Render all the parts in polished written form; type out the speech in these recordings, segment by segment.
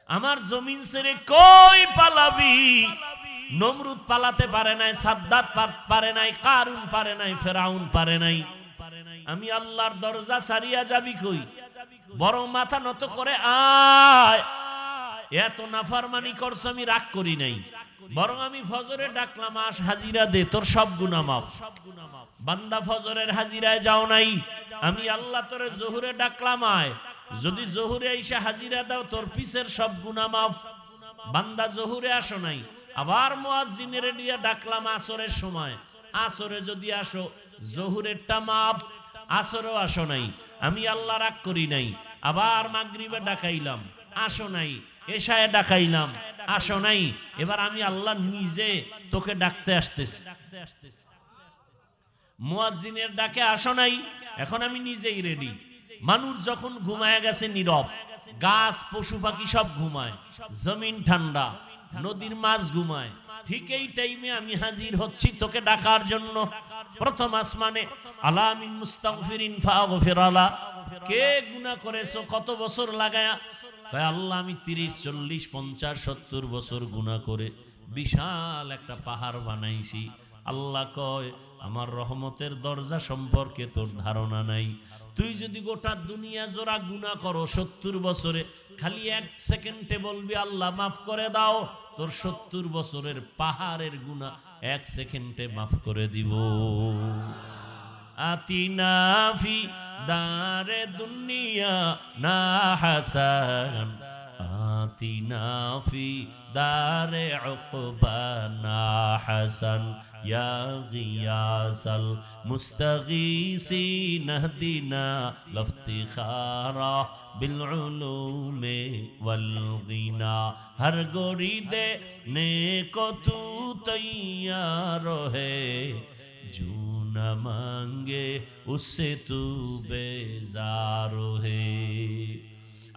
আমার জমিন ছেড়ে কই পালাবি? নমরুদ পালাতে পারে নাই, সাদ্দাত পারে নাই, কারুন পারে নাই, ফেরাউন পারে নাই। আমি আল্লাহর দরজা ছাড়িয়া যাবি কই? বরং মাথা নত করে আয়। এত নাফরমানি করছ, আমি রাগ করি নাই, বরং আমি ফজরে ডাকলাম, আস হাজিরা দে, তোর সব গুনাহ মাফ। বান্দা ফজরের হাজিরায় যাও নাই, আমি আল্লাহ তোরে জোহরে ডাকলাম, আয়। যদি জোহরে আইসা হাজিরা দাও, তোর পিছের সব গুনাহ মাফ। বান্দা জোহরে আসো নাই, আবার মুয়াজ্জিনের দিয়া ডাকলাম আসরের সময়, আসরে যদি আসো, জোহরেরটা মাফ। আসরেও আসো নাই, আমি আল্লাহ রাগ করি নাই। আবার মাগরিবে ডাকাইলাম, আসো নাই। এশায়ে ডাকাইলাম, আসো নাই। এবার আমি আল্লাহ নিজে তোকে ডাকতে আসতেছি। মুয়াজ্জিনের ডাকে আসো নাই, এখন আমি নিজেই রেডি। মানুষ যখন ঘুমায় গেছে নীরব, গাছ পশু পাখি সব ঘুমায়, জমিন ঠান্ডা, নদীর মাছ ঘুমায়, ঠিক এই টাইমে আমি হাজির হচ্ছি তোকে ডাকার জন্য। প্রথম আসমানে, আলা মিন মুস্তাগফিরিন ফাগফির আলা, কে গুনাহ করেছো কত বছর লাগায়া? কয় আল্লাহ আমি 30, 40, 50, 70 বছর গুনাহ করে বিশাল একটা পাহাড় বানাইছি। আল্লাহ কয় আমার রহমতের দরজা সম্পর্কে তোর ধারণা নাই। তুই যদি গোটা দুনিয়া জোড়া গুনাহ করো 70 বছরে, খালি 1 সেকেন্ডে বলবি আল্লাহ মাফ করে দাও, তোর 70 বছরের পাহাড়ের গুনাহ 1 সেকেন্ডে মাফ করে দিব। আতিনা ফি দারে দুনিয়া না হাসান, আতিনা ফি দারে উকবা না হাসান, ইয়া গিয়াসাল মুস্তাগীসিন ইহদিনা লফতিখারা বিল উলুমে ওয়াল গিনা, হর গোরি দে নেকো তু তৈয়ার হে, জু না মাঙ্গে উসসে তু বেজার হে।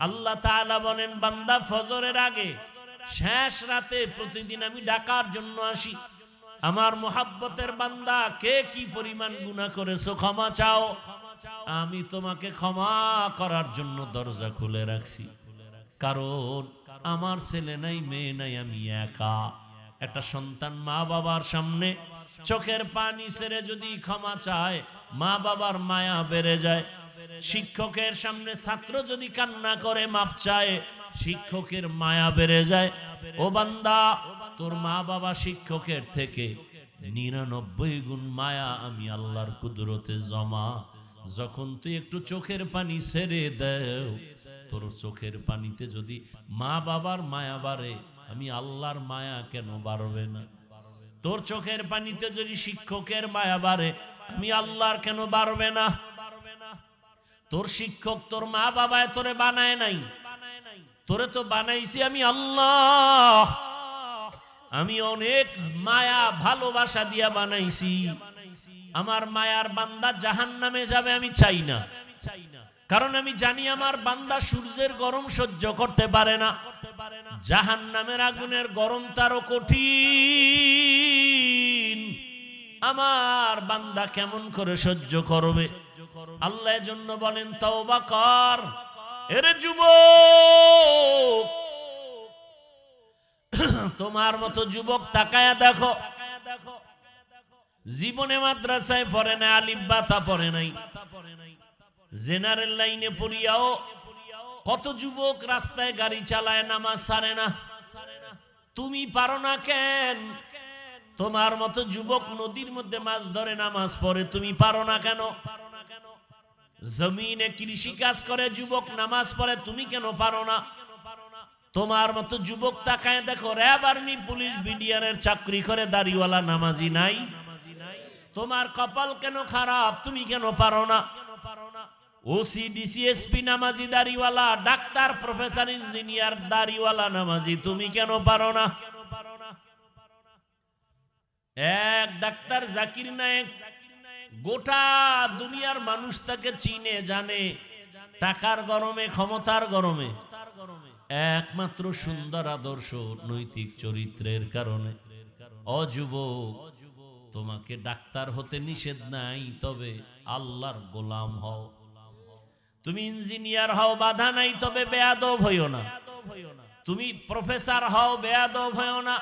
আল্লাহ তাআলা বলেন, বান্দা ফজরের আগে শেষ রাতে প্রতিদিন আমি ডাকার জন্য আসি। আমার মোহাব্বতের বান্দা, কে কি পরিমাণ গুনাহ করেছো ক্ষমা চাও, আমি তোমাকে ক্ষমা করার জন্য দরজা খুলে রাখছি। কারণ আমার ছেলে নাই, মেয়ে নাই, আমি একা। একটা সন্তান মা বাবার সামনে চোখের পানি ছেড়ে যদি ক্ষমা চায়, মা বাবার মায়া বেড়ে যায়। শিক্ষকের সামনে ছাত্র যদি কান্না করে মাপ চায়, শিক্ষকের মায়া বেড়ে যায়। ও বান্দা, তোর মা বাবা শিক্ষকের থেকে 99 গুণ মায়া আমি আল্লাহর কুদরতে জমা। যখন তুই একটু চোখের পানি ছেড়ে দেও, তোর চোখের পানিতে যদি মা বাবার মায়া বাড়ে, আমি আল্লাহর মায়া কেন বাড়বে না? তোর চোখের পানিতে যদি শিক্ষকের মায়া বাড়ে, আমি আল্লাহর কেন বাড়বে না? তোর শিক্ষক, তোর মা বাবায় তোরে বানায় নাই, তোরে তো বানাইছি আমি আল্লাহ। আমি অনেক মায়া ভালোবাসা দিয়া বানাইছি। আমার মায়ার বান্দা জাহান্নামে যাবে আমি চাই না, কারণ আমি জানি আমার বান্দা সূর্যের গরম সহ্য করতে পারে না, জাহান্নামের আগুনের গরম তারও কঠিন। আমার বান্দা কেমন করে সহ্য করবে? আল্লাহ এজন্য বলেন, তওবা কর। এরে যুবক, তোমার মতো যুবক তাকায়া দেখো, জীবনে মাদ্রাসায় পড়ে নাই, আলিফ বা তা পড়ে নাই, জেনারেল লাইনে পড়িয়াও কত যুবক রাস্তায় গাড়ি চালায়, নামাজ ছাড়ে না। তুমি পারো না কেন? তোমার মতো যুবক নদীর মধ্যে মাছ ধরে নামাজ পড়ে, তুমি পারো না কেন? জমিনে কৃষি কাজ করে যুবক নামাজ পড়ে, তুমি কেন পারো না? তোমার মতো যুবক তাকায় দেখো, র্যাব, আর্মি, পুলিশ, বিডিআরের চাকরি করে দাড়িওয়ালা নামাজি নাই। তোমার কপাল কেন খারাপ? তুমি কেন পারো না? ওসি, ডিসি, এসপি নামাজি দাড়িওয়ালা, ডাক্তার, প্রফেসর, ইঞ্জিনিয়ার দাড়িওয়ালা নামাজি, তুমি কেন পারো না? এক ডাক্তার জাকির নায়েক, গোটা দুনিয়ার মানুষ তাকে চিনে জানে, টাকার গরমে, ক্ষমতার গরমে, একমাত্র সুন্দর আদর্শ নৈতিক চরিত্রের কারণে। অযুবক, তোমাকে ডাক্তার হতে নিষেধ নাই, তবে আল্লাহর গোলাম হও। তুমি ইঞ্জিনিয়ার হও, বাধা নাই, তবে বেয়াদব হইও না। তুমি প্রফেসর হও, বেয়াদব হও না।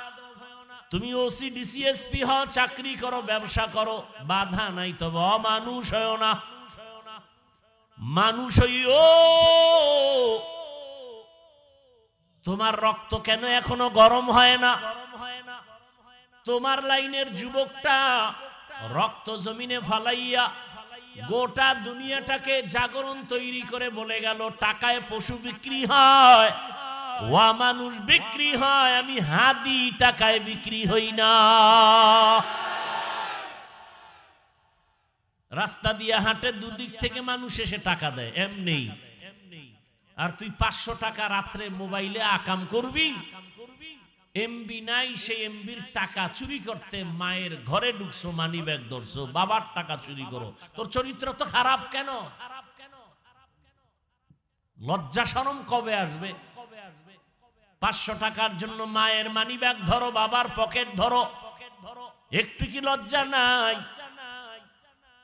তুমি ওসি ডিসিএসপি হও, চাকরি করো, ব্যবসা করো, বাধা নাই, তবে অমানুষ হও না। মানুষ হইও। তোমার রক্ত কেন এখনো গরম হয় না? তোমার লাইনের যুবকটা রক্ত জমিনে ফালাইয়া গোটা দুনিয়াটাকে জাগরণ তৈরি করে বলে গেল, টাকায় পশু বিক্রি হয়, ওয়া মানুষ বিক্রি হয়, আমি হাদি টাকায় বিক্রি হই না। রাস্তা দিয়ে হাঁটে, দুদিক থেকে মানুষ এসে টাকা দেয় এমনি। আর তুই 500 টাকা রাত্রে মোবাইলে আকাম করবি, এমবি নাই, সেই এমবির টাকা চুরি করতে মায়ের ঘরে ঢুকছো, মানি ব্যাগ ধরছো, বাবার টাকা চুরি করো। তোর চরিত্র তো খারাপ কেন? লজ্জা শরম কবে আসবে? 500 টাকার জন্য মায়ের মানি ব্যাগ ধরো, বাবার পকেট ধরো, একটু কি লজ্জা নাই?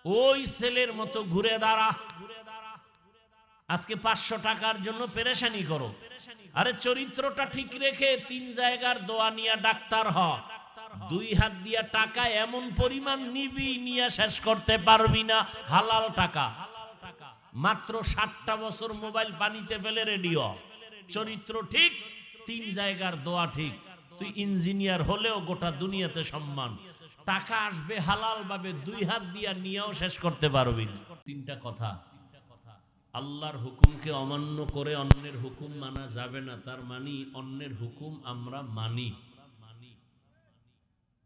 ওই ছেলের মতো ঘুরে দাঁড়া। আজকে 500 টাকার জন্য পেরেশানি করো। আরে চরিত্রটা ঠিক রেখে 3 জায়গার দোয়া নিয়ে ডাক্তার হ। 2 হাত দিয়া টাকা এমন পরিমাণ নিবি, নিয়ে শেষ করতে পারবি না। হালাল টাকা। মাত্র 60টা বছর মোবাইল পানিতে ফেলে রেডিও। চরিত্র ঠিক, 3 জায়গার দোয়া ঠিক। তুই ইঞ্জিনিয়ার হলেও গোটা দুনিয়াতে সম্মান। টাকা আসবে হালাল ভাবে, 2 হাত দিয়া নিয়েও শেষ করতে পারবি না। 3টা কথা। আল্লাহর হুকুমকে অমান্য করে অন্যের হুকুম মানা যাবে না, তার মানে অন্যের হুকুম আমরা মানি।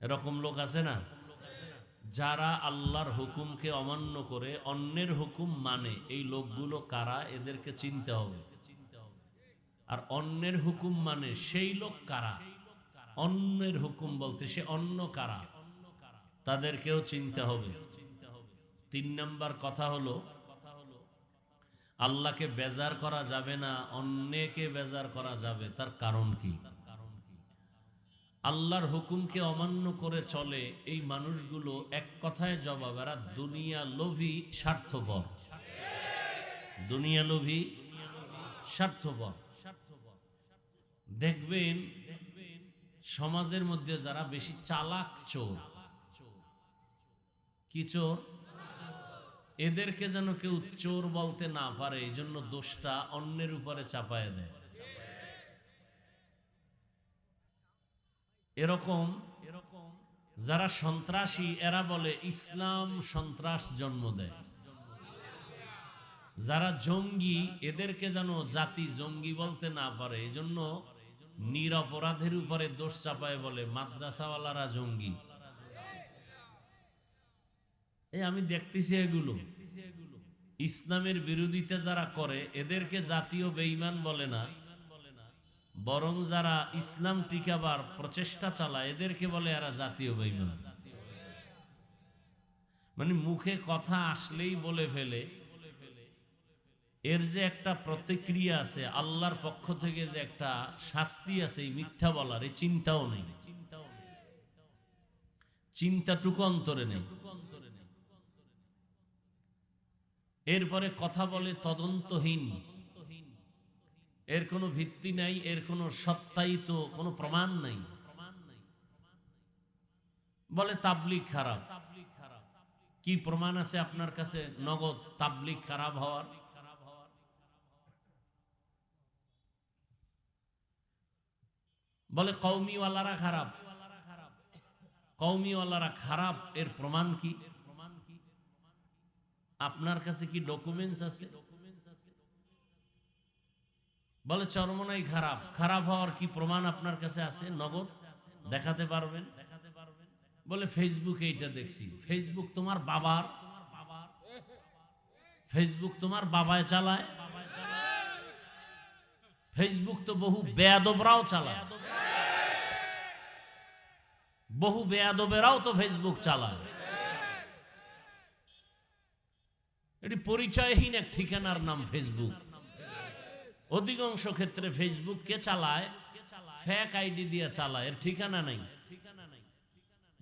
এরকম লোক আছে না, যারা আল্লাহর হুকুমকে অমান্য করে অন্যের হুকুম মানে? এই লোকগুলো কারা, এদেরকে চিনতে হবে। আর অন্যের হুকুম মানে সেই লোক কারা? অন্যের হুকুম বলতে সে অন্য কারা, তাদেরকেও চিনতে হবে। 3 নাম্বার কথা হলো, আল্লাহকে বেজার করা যাবে না, অন্যকে বেজার করা যাবে। তার কারণ কি? আল্লাহর হুকুমকে অমান্য করে চলে এই মানুষগুলো, এক কথায় জবাব, এরা দুনিয়া লোভী, স্বার্থপর। দুনিয়া লোভী, স্বার্থপর। দেখবেন সমাজের মধ্যে যারা বেশি চালাক চোর, কি চোর, এদেরকে যেন কেউ চোর বলতে না পারে, এই জন্য দোষটা অন্যের উপরে চাপায় দেয়। এরকম যারা সন্ত্রাসী, এরা বলে ইসলাম সন্ত্রাস জন্ম দেয়। যারা জঙ্গি, এদেরকে যেন জাতি জঙ্গি বলতে না পারে, এই জন্য নিরপরাধের উপরে দোষ চাপায় বলে মাদ্রাসাওয়ালারা জঙ্গি। আমি দেখতেছি এগুলো ইসলামের বিরোধিতা যারা করে, এদেরকে জাতীয় বেঈমান বলে না, বরং যারা ইসলাম টিকাবার প্রচেষ্টা চালায় এদেরকে বলে এরা জাতীয় বেঈমান। মানে মুখে কথা আসলেই বলে ফেলে। এর যে একটা প্রতিক্রিয়া আছে আল্লাহর পক্ষ থেকে, যে একটা শাস্তি আছে এই মিথ্যা বলার, এই চিন্তাও নেই, চিন্তাটুকু অন্তরে নেই। এরপরে কথা বলে তদন্তহীন, এর কোনো ভিত্তি নাই, এর কোনো সত্যায়িত কোনো প্রমাণ নাই। বলে তাবলীগ খারাপ। কি প্রমাণ আছে আপনার কাছে নগদ তাবলীগ খারাপ হওয়ার? বলে কওমিওয়ালারা খারাপ। কওমিওয়ালারা খারাপ, এর প্রমাণ কি? আপনার কাছে কি ডকুমেন্টস আছে? বলে চরমনাই খারাপ। খারাপ হওয়ার কি প্রমাণ আপনার কাছে আছে? নগদ দেখাতে পারবেন? বলে ফেসবুকে এইটা দেখছি। ফেসবুক তোমার বাবার, ফেসবুক তোমার বাবায় চালায়। ফেসবুক তো বহু বেয়াদবরাও চালায়, বহু বেয়াদবেরাও তো ফেসবুক চালায়। এটি পরিচয়হীন এক ঠিকানার নাম ফেসবুক। অধিকাংশ ক্ষেত্রে ফেসবুক কে চালায়? ফেক আইডি দিয়ে চালায়, এর ঠিকানা নাই।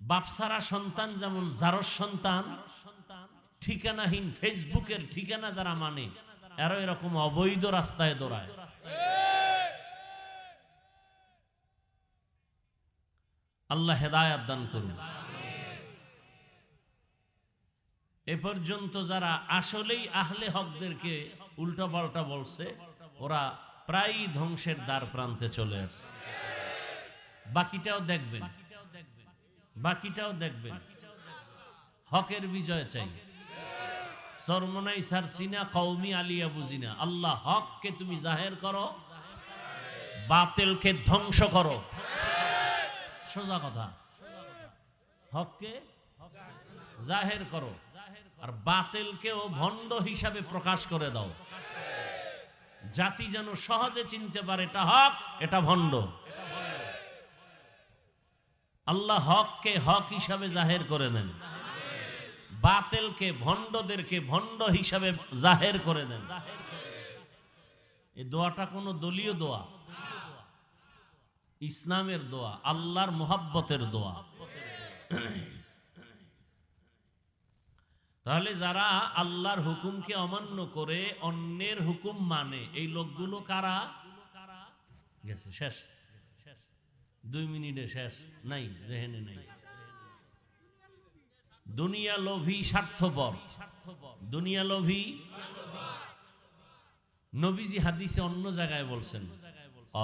বাপসারা সন্তান যেমন জারস সন্তান, ঠিকানাহীন ফেসবুকের ঠিকানা যারা মানে, এরা এরকম অবৈধ রাস্তায় দৌড়ায়। আল্লাহ হেদায়াত দান করুন। এ পর্যন্ত যারা আসলেই আহলে হকদেরকে উল্টা পাল্টা বলছে, ওরা প্রায় ধ্বংসের দ্বার প্রান্তে চলে আসছে। বাকিটাও দেখবেন, বাকিটাও দেখবেন। হকের বিজয় চাই। সরমনাই সারসিনা কওমি আলিয়া বুঝিনা। আল্লাহ হককে তুমি জাহের করো, বাতিলকে ধ্বংস করো। সোজা কথা, হককে জাহের করো আর বাতিলকেও ভণ্ড হিসাবে প্রকাশ করে দাও। জাতি যেন সহজে চিনতে পারে এটা হক, এটা ভণ্ড। আল্লাহ হককে হক হিসাবে জাহের করে দেন, বাতিলকে ভণ্ডদেরকে ভণ্ড হিসাবে জাহের করে দেন। এই দোয়াটা কোনো দলীয় দোয়া, ইসলামের দোয়া, আল্লাহর মোহাব্বতের দোয়া। তাহলে যারা আল্লাহর হুকুমকে অমান্য করে অন্যের হুকুম মানে, এই লোকগুলো কারা? গেছে, শেষ, 2 মিনিটে শেষ, নাই জেহেনে নাই। দুনিয়া লোভী, স্বার্থপর, দুনিয়া লোভী। নবীজি হাদিসে অন্য জায়গায় বলছেন,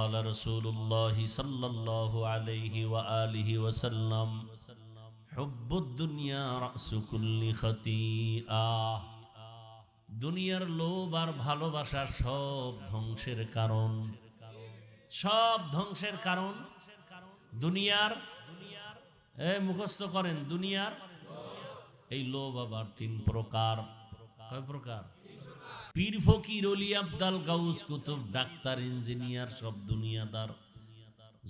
আলা রাসূলুল্লাহ সাল্লাল্লাহু আলাইহি ওয়া আলিহি ওয়া সাল্লাম, হুব্বুদ দুনিয়া রাসু কুল্লি খাতিআ। দুনিয়ার লোভ আর ভালোবাসা সব ধ্বংসের কারণ, সব ধ্বংসের কারণ। দুনিয়ার, মুখস্থ করেন, দুনিয়ার এই লোভ আবার 3 প্রকার। কয় প্রকার? পীর ফকির ওলি আবদাল গাউস কুতুব ডাক্তার ইঞ্জিনিয়ার সব দুনিয়াদার।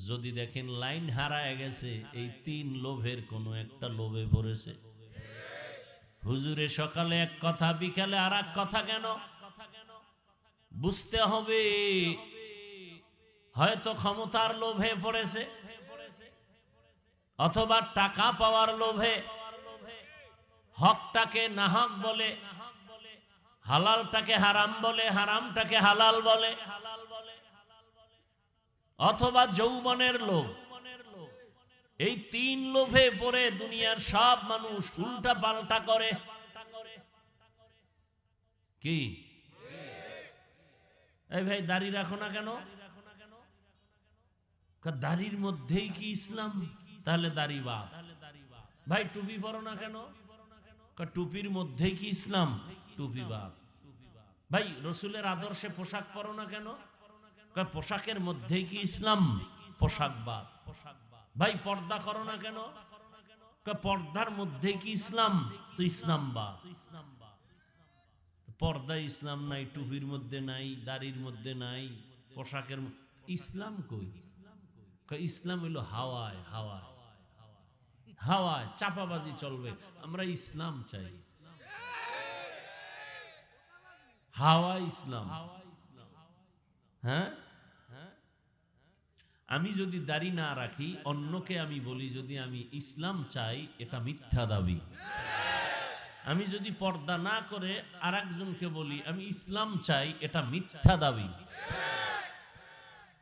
যদি দেখেন লাইন হারায় গেছে, এই 3 লোভের কোন একটা লোভে পড়েছে। হুজুরে সকালে এক কথা, বিকালে আর এক কথা। কেন? বুঝতে হবে, হয়তো ক্ষমতার লোভে পড়েছে, অথবা টাকা পাওয়ার লোভে হকটাকে নাহক বলে, হালালটাকে হারাম বলে, হারামটাকে হালাল বলে, অথবা যৌবনের লোভ। এই 3 লোভে পড়ে দুনিয়ার সব মানুষ উল্টা পাল্টা করে। কি এই ভাই দাড়ি রাখো না কেন? দাড়ির মধ্যেই কি ইসলাম? তাহলে দাড়ি বাদ। ভাই টুপি পরো না কেন? টুপির মধ্যেই কি ইসলাম? টুপি বাদ। ভাই রসুলের আদর্শে পোশাক পরো না কেন? পোশাকের মধ্যেই কি ইসলাম? পোশাক বাদ। ভাই পর্দা করো না কেন? পর্দার মধ্যেই কি ইসলাম? তো ইসলাম বাদ। পর্দা ইসলাম নাই, টুপির মধ্যে নাই, দাড়ির মধ্যে নাই, পোশাকের ইসলাম কই? ইসলাম হইল হাওয়ায়, হাওয়ায়, হাওয়ায় চাপাবাজি চলবে। আমরা ইসলাম চাই, হাওয়া ইসলাম। হ্যাঁ, আমি যদি দাড়ি না রাখি, অন্যকে আমি বলি যদি আমি ইসলাম চাই, এটা মিথ্যা দাবি। আমি যদি পর্দা না করে আরেকজনকে বলি আমি ইসলাম চাই, এটা মিথ্যা দাবি।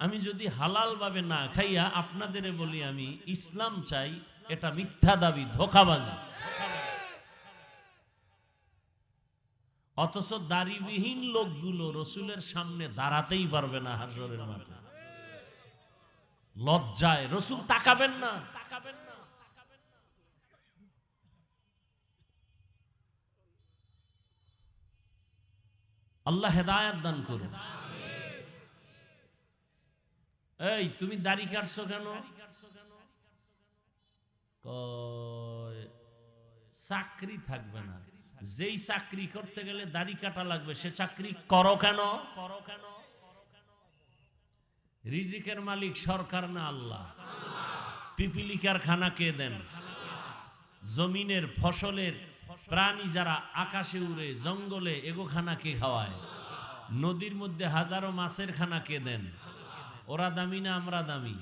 আমি যদি হালাল ভাবে না খাইয়া আপনাদের বলি আমি ইসলাম চাই, এটা মিথ্যা দাবি, ধোঁকাবাজি। অথচ দাড়িবিহীন লোকগুলো রসুলের সামনে দাঁড়াতেই পারবে না হাসরের মাঠে, লজ্জায়। রসুল তাকাবেন না, তাকাবেন না। আল্লাহ হেদায়াত দান করুন। এই তুমি দাড়ি কাটছো কেন? চাকরি থাকবে না। যেই চাকরি করতে গেলে দাড়ি কাটা লাগবে, সে চাকরি করো কেন? করো কেন? রিজিকের মালিক সরকার না আল্লাহ? পিপিলিকার খানা কে দেন? জমিনের ফসলের প্রাণী যারা আকাশে উড়ে, জঙ্গলে, এগো খানা কে খাওয়ায়? নদীর মধ্যে হাজারো মাছের খানা কে দেন? ওরা দামি না আমরা দামি?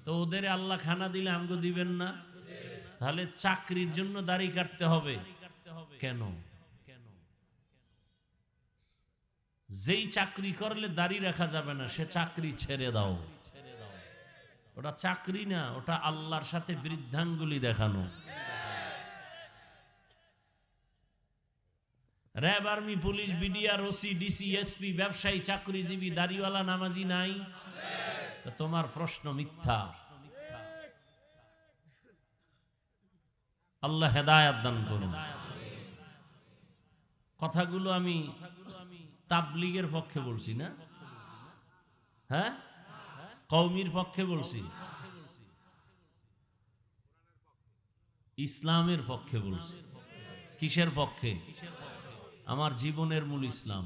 তো ওদের আল্লাহ খানা দিলে আমগো দিবেন না? তাহলে চাকরির জন্য দাড়ি কাটতে হবে কেন? যেই চাকরি করলে দাড়ি রাখা যাবে না, সে চাকরি ছেড়ে দাও। ওটা চাকরি না, ওটা আল্লাহর সাথে বৃদ্ধাঙ্গুলি দেখানো। RAB, army, police, BDR, OC, DC, SP, ব্যবসায়ী, চাকরিজীবী, দাড়িওয়ালা, নামাজি নাই? তোমার প্রশ্ন মিথ্যা। আল্লাহ হেদায়েত দান করুন। কথাগুলো আমি তাবলীগের পক্ষে বলছি না, হ্যাঁ, কওমির পক্ষে বলছি, ইসলামের পক্ষে বলছি। কিসের পক্ষে? আমার জীবনের মূল ইসলাম,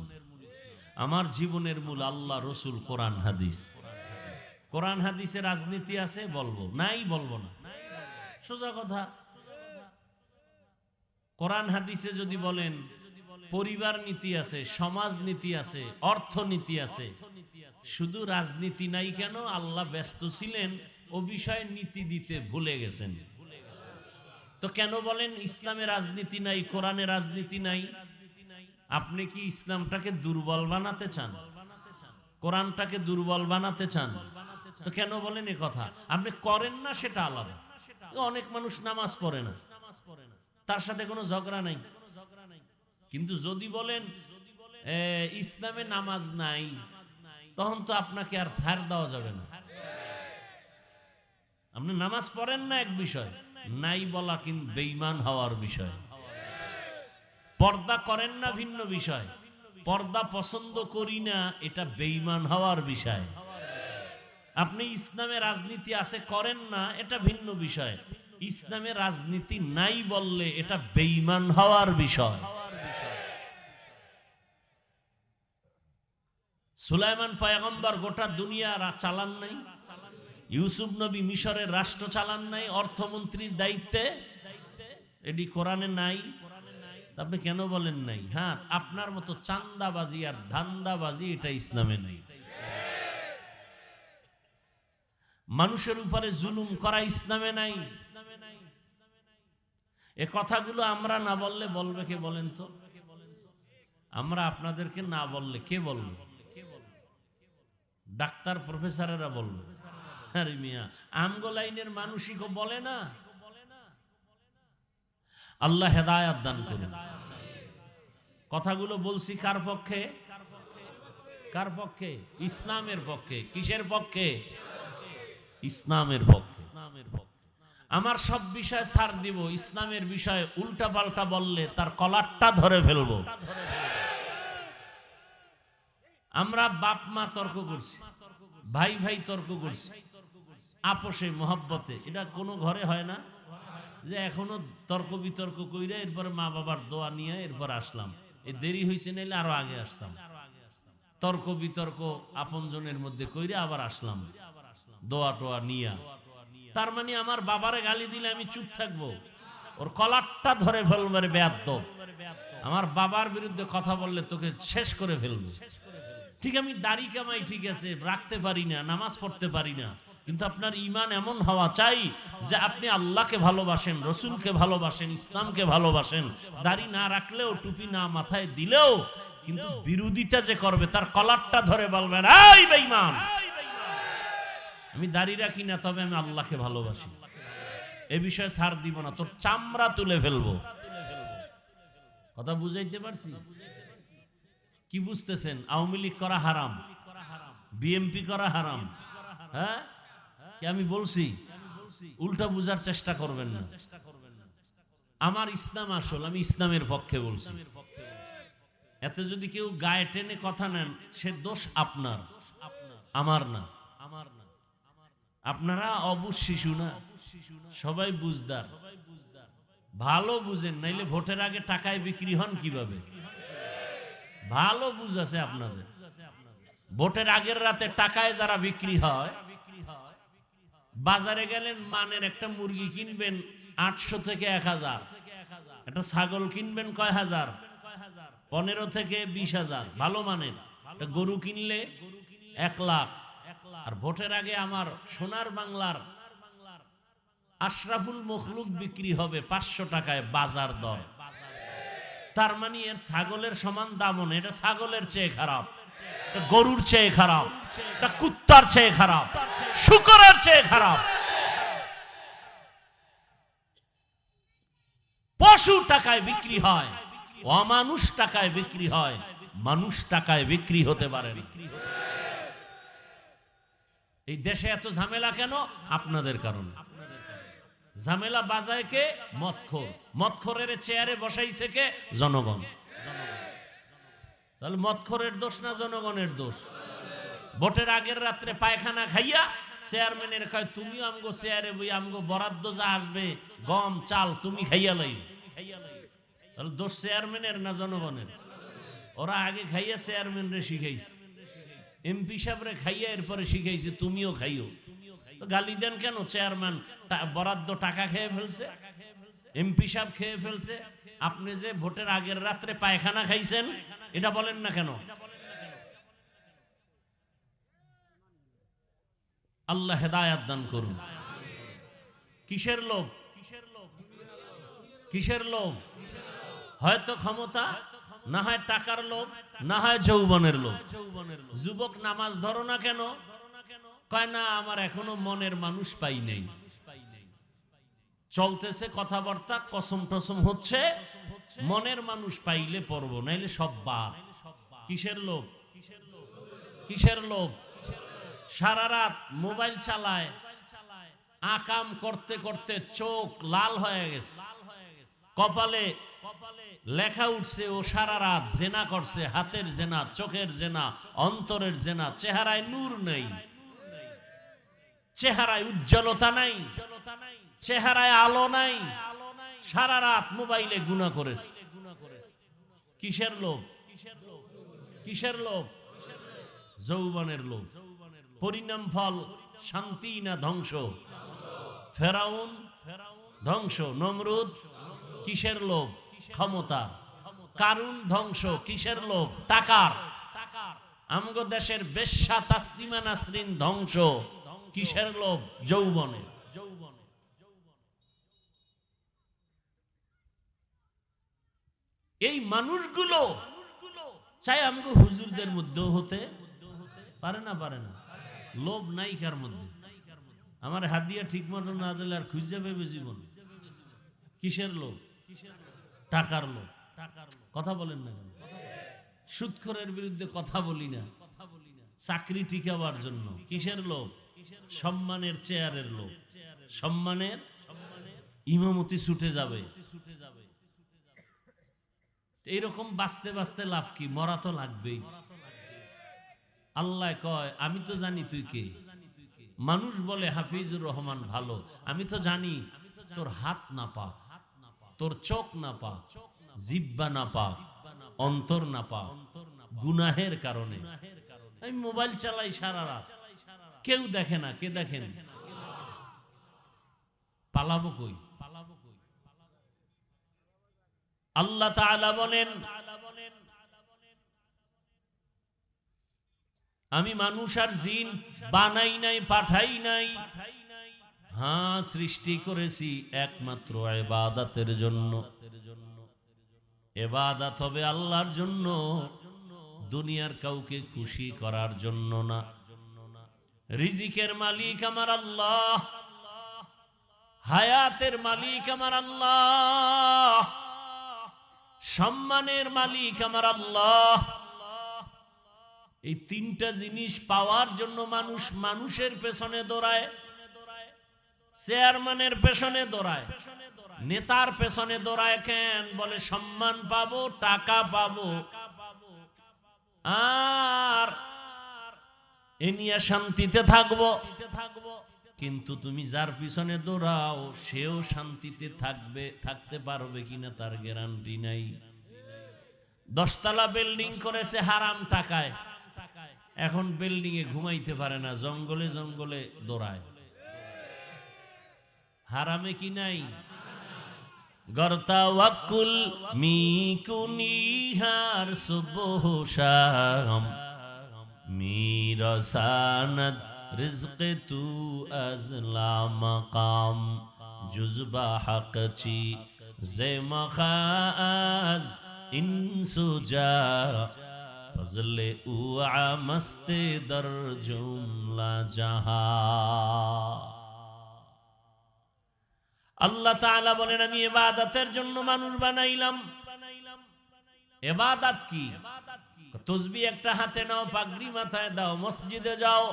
আমার জীবনের মূল আল্লাহ, রসুল, কোরআন, হাদিস। কোরআন হাদিসে রাজনীতি আছে বলবো, নাই বলবো না, সোজা কথা। কোরআন হাদিসে যদি বলেন পরিবার নীতি আছে, সমাজ নীতি আছে, অর্থনীতি আছে, শুধু রাজনীতি নাই কেন? আল্লাহ ব্যস্ত ছিলেন ও বিষয়ে নীতি দিতে ভুলে গেছেন। তো কেন বলেন ইসলামে রাজনীতি নাই, কোরআনে রাজনীতি নাই? আপনি কি ইসলামটাকে দুর্বল বানাতে চান? কোরআনটাকে দুর্বল বানাতে চান? তো কেন বলেন এ কথা? আপনি করেন না সেটা আলাদা। অনেক মানুষ নামাজ পড়ে না, তার সাথে কোনো ঝগড়া নাই। কিন্তু যদি বলেন ইসলামে নামাজ নাই, তখন তো আপনাকে আর ছাড় দেওয়া যাবে না। আপনি নামাজ পড়েন না এক বিষয়, নাই বলা কিন্তু বেঈমান হওয়ার বিষয়। পর্দা করেন না ভিন্ন বিষয়, পর্দা পছন্দ করি না এটা বেঈমান হওয়ার বিষয়। আপনি ইসলামে রাজনীতি আছে করেন না, এটা ভিন্ন বিষয়। ইসলামে রাজনীতি নাই বললে এটা বেঈমান হওয়ার বিষয়। সুলাইমান পয়গম্বর গোটা দুনিয়া চালান নাই, ইউসুফ নবী মিশরের রাষ্ট্র চালান নাই অর্থমন্ত্রীর দায়িত্বে, এটি কোরআনে নাই। আপনি কেন বলেন নাই? হ্যাঁ, আপনার মতো চান্দাবাজি আর ধান্দাবাজি এটা ইসলামে নাই। মানুষের উপরে জুলুম করা ইসলামে নাই। এ কথাগুলো আমরা না বললে বলবে কে বলেন তো? আমরা আপনাদেরকে না বললে কে বলবে? ডাক্তার প্রফেসরেরা বলবে। আরে মিয়া, আমগো লাইনের মানুষই বলে না। আল্লাহ হেদায়েত দান করুন। কথাগুলো বলছি কার পক্ষে? কার পক্ষে? ইসলামের পক্ষে। কিসের পক্ষে? ইসলামের পক্ষে। আমার সব বিষয় ছাড় দিব, ইসলামের বিষয়ে উল্টা পাল্টা বললে তার কলারটা ধরে ফেলবো। আমরা বাপ মা তর্ক করছি, ভাই ভাই তর্ক করছি, আপোষে মহব্বতে। এটা কোনো ঘরে হয় না যে এখনো তর্ক বিতর্ক কইরা এরপরে মা বাবার দোয়া নিয়ে এরপর আসলাম। এই দেরি হয়েছে, নাইলে আরো আগে আসতাম। তর্ক বিতর্ক আপনজনের মধ্যে কইরা আবার আসলাম দোয়া টোয়া নিয়া। তার মানে আমার বাবারে গালি দিলে আমি চুপ থাকবো? ওর কলারটা ধরে ফেলবো। বেয়াদ্দপ, আমার বাবার বিরুদ্ধে কথা বললে তোকে শেষ করে ফেলবো। ঠিক, আমি দাড়ি কামাই ঠিক আছে, রাখতে পারি না, নামাজ পড়তে পারি না, কিন্তু আপনার ঈমান এমন হওয়া চাই যে আপনি আল্লাহকে ভালোবাসেন, রসুলকে ভালোবাসেন, ইসলামকে ভালোবাসেন। দাড়ি না রাখলেও, টুপি না মাথায় দিলেও, কিন্তু বিরোধিতা যে করবে তার কলারটা ধরে বলবেন, এই বেঈমান, আমি দাড়ি রাখি না, তবে আমি আল্লাহকে ভালোবাসি, এ বিষয়ে ছাড় দিব না, তোর চামড়া তুলে ফেলবো। কথা বুঝাইতে পারছি? কি বুঝতেছেন? আওয়ামী লীগ করা হারাম, বিএমপি করা হারাম। হ্যাঁ, আমি বলছি, উল্টা বুঝার চেষ্টা করবেন না। আমার ইসলাম আসল, আমি ইসলামের পক্ষে বলছি। এতে যদি কেউ গায়ে টেনে কথা নেন, সে দোষ আপনার, আমার না। আপনারা অবুঝ শিশু না, সবাই বুঝদার। ভালো বুঝেন, নাইলে ভোটের আগে টাকায় বিক্রি হন কিভাবে? ভালো বুঝ আছে আপনাদের। ভোটের আগের রাতে টাকায় যারা বিক্রি হয়, বাজারে গেলেন মানের একটা মুরগি কিনবেন 800 থেকে 1000, একটা ছাগল কিনবেন কয় হাজার, 15 থেকে 20,000 ভালো মানের। একটা গরু কিনলে 1 লাখ। আর ভোটের আগে আমার সোনার বাংলার আশরাফুল মখলুক বিক্রি হবে 500 টাকায় বাজার দর। তার মানে এর ছাগলের সমান দাম না, এটা ছাগলের চেয়ে খারাপ। গরুর চেয়ে খারাপ, এটা কুত্তার চেয়ে খারাপ, শুকরের চেয়ে খারাপ। পশু টাকায় বিক্রি হয়, অমানুষ টাকায় বিক্রি হয়, মানুষ টাকায় বিক্রি হতে পারে না। এই দেশে এত ঝামেলা কেন? আপনাদের কারণে। ঝামেলা বাজায় কে? মদখোর। মদখোরের চেয়ারে বসাইছে কে? জনগণ। তাহলে মদখোরের দোষ না জনগণের দোষ? ভোটের আগের রাত্রে পায়খানা খাইয়া চেয়ারম্যানের কয় তুমিও আমগো চেয়ারে বই আমগো বরাদ্দ যা আসবে গম চাল তুমি খাইয়া লাই। তাহলে দোষ চেয়ারম্যানের না জনগণের? ওরা আগে খাইয়া চেয়ারম্যান রে শিখাইছে, এমপি সাহেবরে খাইয়া এরপরে শিখাইছে তুমিও খাইও। তো গালি দেন কেন? চেয়ারম্যান বরাদ্দ টাকা খেয়ে ফেলছে, এমপি সাহেব খেয়ে ফেলছে, আপনি যে ভোটের আগের রাত্রে পায়খানা খাইছেন এটা বলেন না কেন? আল্লাহ হেদায়াত দান করুন। কিসের লোভ? কিসের লোভ? হয়তো ক্ষমতা, না হয় টাকার লোভ, না হয় যৌবনের লোভ। যুবক নামাজ ধরো না কেন? কয় না আমার এখনো মনের মানুষ পাই নেই। চলতেছে কথাবার্তা, কসম টসম হচ্ছে, মনের মানুষ পাইলে পড়ব, নাইলে সব বাদ। কিসের লোভ? কিসের লোভ? সারা রাত মোবাইল চালায়, আকাম করতে করতে চোখ লাল হয়ে গেছে, কপালে লেখা উঠছে ও সারা রাত জেনা করছে, হাতের জেনা, চোখের জেনা, অন্তরের জেনা। চেহারায় নূর নেই, চেহারায় উজ্জ্বলতা নাই, চেহারায় আলো নাই, সারা রাত মোবাইলে গুনাহ করেছে। কিসের লোভ? কিসের লোভ? যৌবনের লোভ। পরিণাম ফল শান্তি না ধ্বংস? ফেরাউন ধ্বংস, নমরুদ কিসের লোভ? ক্ষমতা। কারুন ধ্বংস, কিসের লোভ? টাকার। আমগো দেশের বেশ্যা তাসলিমা নাসরিন ধ্বংস, কিসের লোভ? যৌবনে। এই মানুষগুলো চাই আমগো হুজুরদের মধ্যেও হতে পারে না? পারে না? লোভ নাই কার মধ্যে? আমার হাত দিয়া ঠিক মতো না দিলে আর খুঁজে পাবে জীবন। কিসের লোভ? টাকার লোভ। কথা বলেন না কেন? সুদখোরের বিরুদ্ধে কথা বলি না, চাকরি টিকাবার জন্য। কিসের লোভ? সম্মানের চেয়ারের লোভ। সম্মানের ইমামতি ছুটে যাবে। এইরকম বাঁচতে বাঁচতে লাভ কি? মরা তো লাগবেই। আল্লাহ কয় আমি তো জানি তুই কে। মানুষ বলে হাফিজুর রহমান ভালো, আমি তো জানি তোর হাত না পা, তোর চোখ না পা, জিহ্বা না পা, অন্তর না পা, গুনাহের কারণে। আমি মোবাইল চালাই সারা রাত, কেউ দেখে না। কে দেখেন? পালাবো কই? আল্লাহ তাআলা বলেন আমি মানুষ আর জিন বানাই নাই, পাঠাই নাই। হ্যাঁ, সৃষ্টি করেছি একমাত্র ইবাদতের জন্য। ইবাদত হবে আল্লাহর জন্য, দুনিয়ার কাউকে খুশি করার জন্য না। রিজিকের মালিক আমার আল্লাহ, হায়াতের মালিক আমার আল্লাহ, সম্মানের মালিক আমার আল্লাহ। এই তিনটা জিনিস পাওয়ার জন্য মানুষ মানুষের পেছনে দৌড়ায়, চেয়ারম্যানের পেছনে দৌড়ায়, নেতার পেছনে দৌড়ায়। কেন? বলে সম্মান পাবো, টাকা পাবো, আর এ নিয়ে শান্তিতে থাকবো। কিন্তু তুমি যার পিছনে দৌড়াও সেও শান্তিতে থাকতে পারবে কিনা তার গ্যারান্টি নাই। 10 তলা বিল্ডিং করেছে হারাম টাকায়, এখন বিল্ডিং এ ঘুমাইতে পারে না, জঙ্গলে জঙ্গলে দৌড়ায়। হারামে কি নাই? গরতাওয়াক্কুল মিকুনিহার সুবহ শাম মিরাসানাত রিজক তু আজলা মাকাম জুজবা হকচি জে মখাজ ইনসুজা ফজলে উ আমস্তে দর জুমলা জাহা। আল্লাহ তাআলা বলেন আমি ইবাদতের জন্য মানুষ বানাইলাম। ইবাদত কি? তাসবিহ একটা হাতে নাও, পাগড়ি মাথায় দাও, মসজিদে যাও,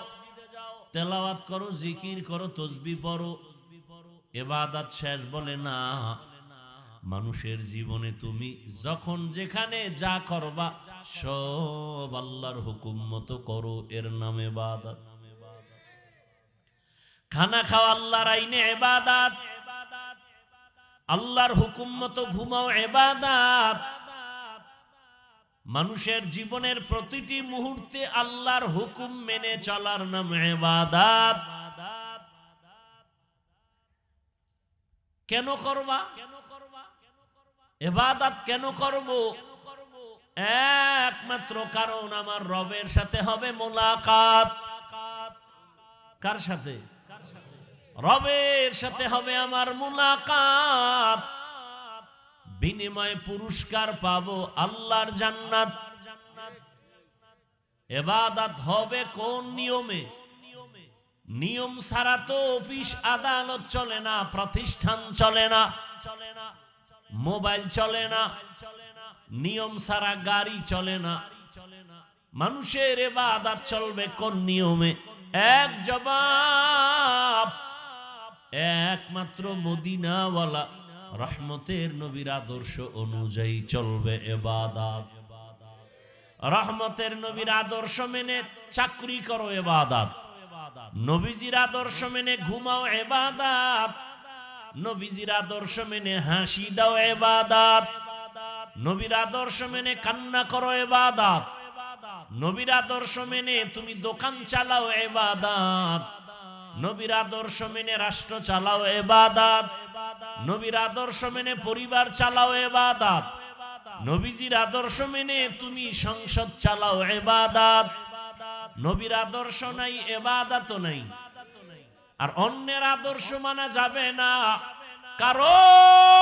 তেলাওয়াত করো, জিকির করো, তাসবিহ পড়ো, ইবাদত শেষ? বলে না, মানুষের জীবনে তুমি যখন যেখানে যা করবা সব আল্লাহর হুকুম মতো করো, এর নাম ইবাদত। খানা খাও আল্লাহর আইনে ইবাদত, আল্লাহর হুকুম মতো ঘুমাও ইবাদত। মানুষের জীবনের প্রতিটি মুহূর্তে আল্লাহর হুকুম মেনে চলার নাম ইবাদত। কেন করবা? ইবাদত কেন করব? একমাত্র কারণ আমার রবের সাথে হবে মোলাকাত। কার সাথে? রবের সাথে হবে আমার মোলাকাত। বিনিময়ে পুরস্কার পাবো আল্লাহর জান্নাত। ইবাদত হবে কোন নিয়মে? নিয়ম ছাড়া তো অফিস আদালত চলে না, প্রতিষ্ঠান চলে না, মোবাইল চলে না, নিয়ম ছাড়া গাড়ি চলে না। মানুষের ইবাদত চলবে কোন নিয়মে? এক জবাব, একমাত্র মদিনাওয়ালা রহমতের নবীর আদর্শ অনুযায়ী চলবে ইবাদত। রহমতের নবীর আদর্শ মেনে চাকরি করো ইবাদত, নবীজির আদর্শ মেনে ঘুমাও ইবাদত, নবীজির আদর্শ মেনে হাসি দাও ইবাদত, নবীর আদর্শ মেনে কান্না করো ইবাদত, নবীর আদর্শ মেনে তুমি দোকান চালাও ইবাদত, নবীর আদর্শ মেনে রাষ্ট্র চালাও ইবাদত, নবীর আদর্শ মেনে পরিবার চালাও ইবাদত, নবীজির আদর্শ মেনে তুমি সংসদ চালাও ইবাদত। নবীর আদর্শ নাই, ইবাদত নাই। আর অন্যের আদর্শ মানা যাবে না, কারণ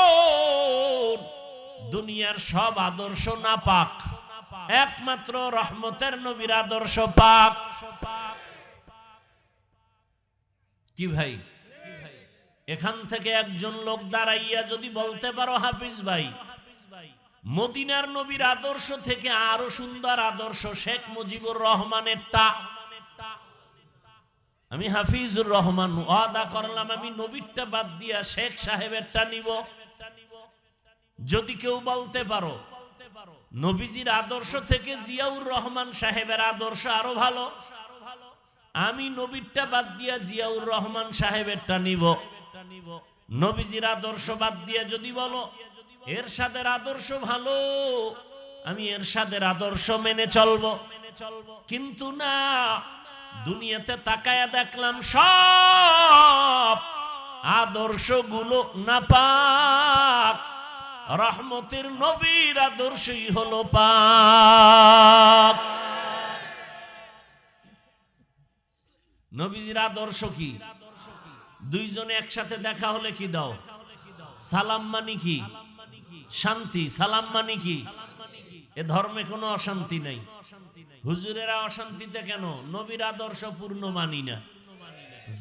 দুনিয়ার সব আদর্শ নাপাক, একমাত্র রহমতের নবীর আদর্শ পাক। কি ভাই? এখান থেকে একজন লোক দাঁড়াইয়া যদি বলতে পারো হাফিজ ভাই, মদিনার নবীর আদর্শ থেকে আরো সুন্দর আদর্শ শেখ মুজিবুর রহমানেরটা, আমি হাফিজুর রহমান ওয়াদা করলাম আমি নবীরটা বাদ দিয়া শেখ সাহেবেরটা নিব। যদি কেউ বলতে পারো নবীজির আদর্শ থেকে জিয়াউর রহমান সাহেবের আদর্শ আরো ভালো, আমি নবীরটা বাদ দিয়া জিয়াউর রহমান সাহেবেরটা নিব। নবীজির আদর্শ বাদ দিয়া যদি বলো এরশাদের আদর্শ ভালো, আমি এরশাদের আদর্শ মেনে চলবো। কিন্তু না, দুনিয়াতে তাকায়া দেখলাম সব আদর্শগুলো নাপাক, রহমতের নবীর আদর্শই হলো পাক। নবীজির আদর্শ কি? দুইজনে একসাথে দেখা হলে কি দাও? সালাম মানে কি? শান্তি। সালাম মানে কি? এ ধর্মে কোনো অশান্তি নাই। হুজুরেরা অশান্তিতে কেন? নবীর আদর্শ পূর্ণ মানি না,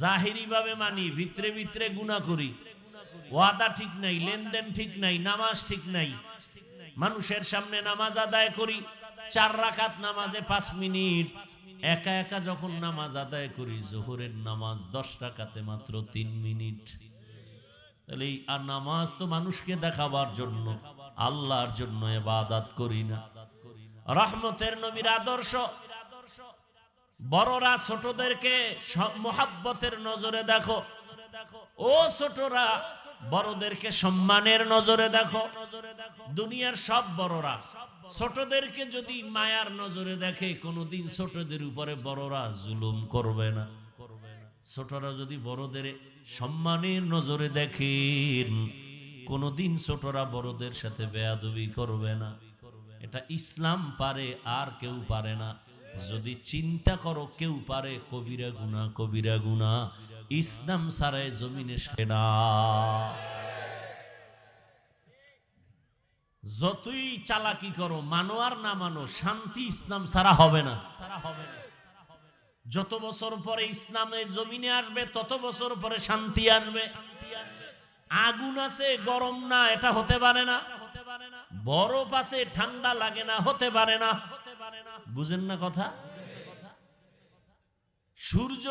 জাহিরি ভাবে মানি, ভিতরে ভিতরে গুনাহ করি, ওয়াদা ঠিক নাই, লেনদেন ঠিক নাই, নামাজ ঠিক নাই। মানুষের সামনে নামাজ আদায় করি 4 রাকাত নামাজে 5 মিনিট, একা একা যখন নামাজ আদায় করি জোহরের নামাজ 10 রাকাতে মাত্র 3 মিনিট। তাহলে এই নামাজ তো মানুষকে দেখাবার জন্য, আল্লাহর জন্য ইবাদত করি না। রহমতের নবীর আদর্শ, বড়রা ছোটদেরকে মোহাব্বতের নজরে দেখো, ও ছোটরা বড়দেরকে সম্মানের নজরে দেখো। দুনিয়ার সব বড়রা ছোটদেরকে যদি মায়ার নজরে দেখে কোনোদিন ছোটদের উপরে বড়রা জুলুম করবে না। ছোটরা যদি বড়দের সম্মানের নজরে দেখেন কোনোদিন ছোটরা বড়দের সাথে বেয়াদবি করবে না। এটা ইসলাম পারে, আর কেউ পারে না। যদি চিন্তা করো কেউ পারে কবিরা গুনাহ, কবিরা গুনাহ ইসলাম ছাড়াই জমিনে সেনা। যতই চালাকি করো, মানো আর না মানো, শান্তি ইসলাম ছাড়া হবে না। যত বছর পরে ইসলামের জমিনে আসবে তত বছর পরে শান্তি আসবে। আগুন আছে গরম না, এটা হতে পারে না। বরফ আছে ঠান্ডা লাগে না, হতে পারে না। বুঝেন না কথা? সূর্য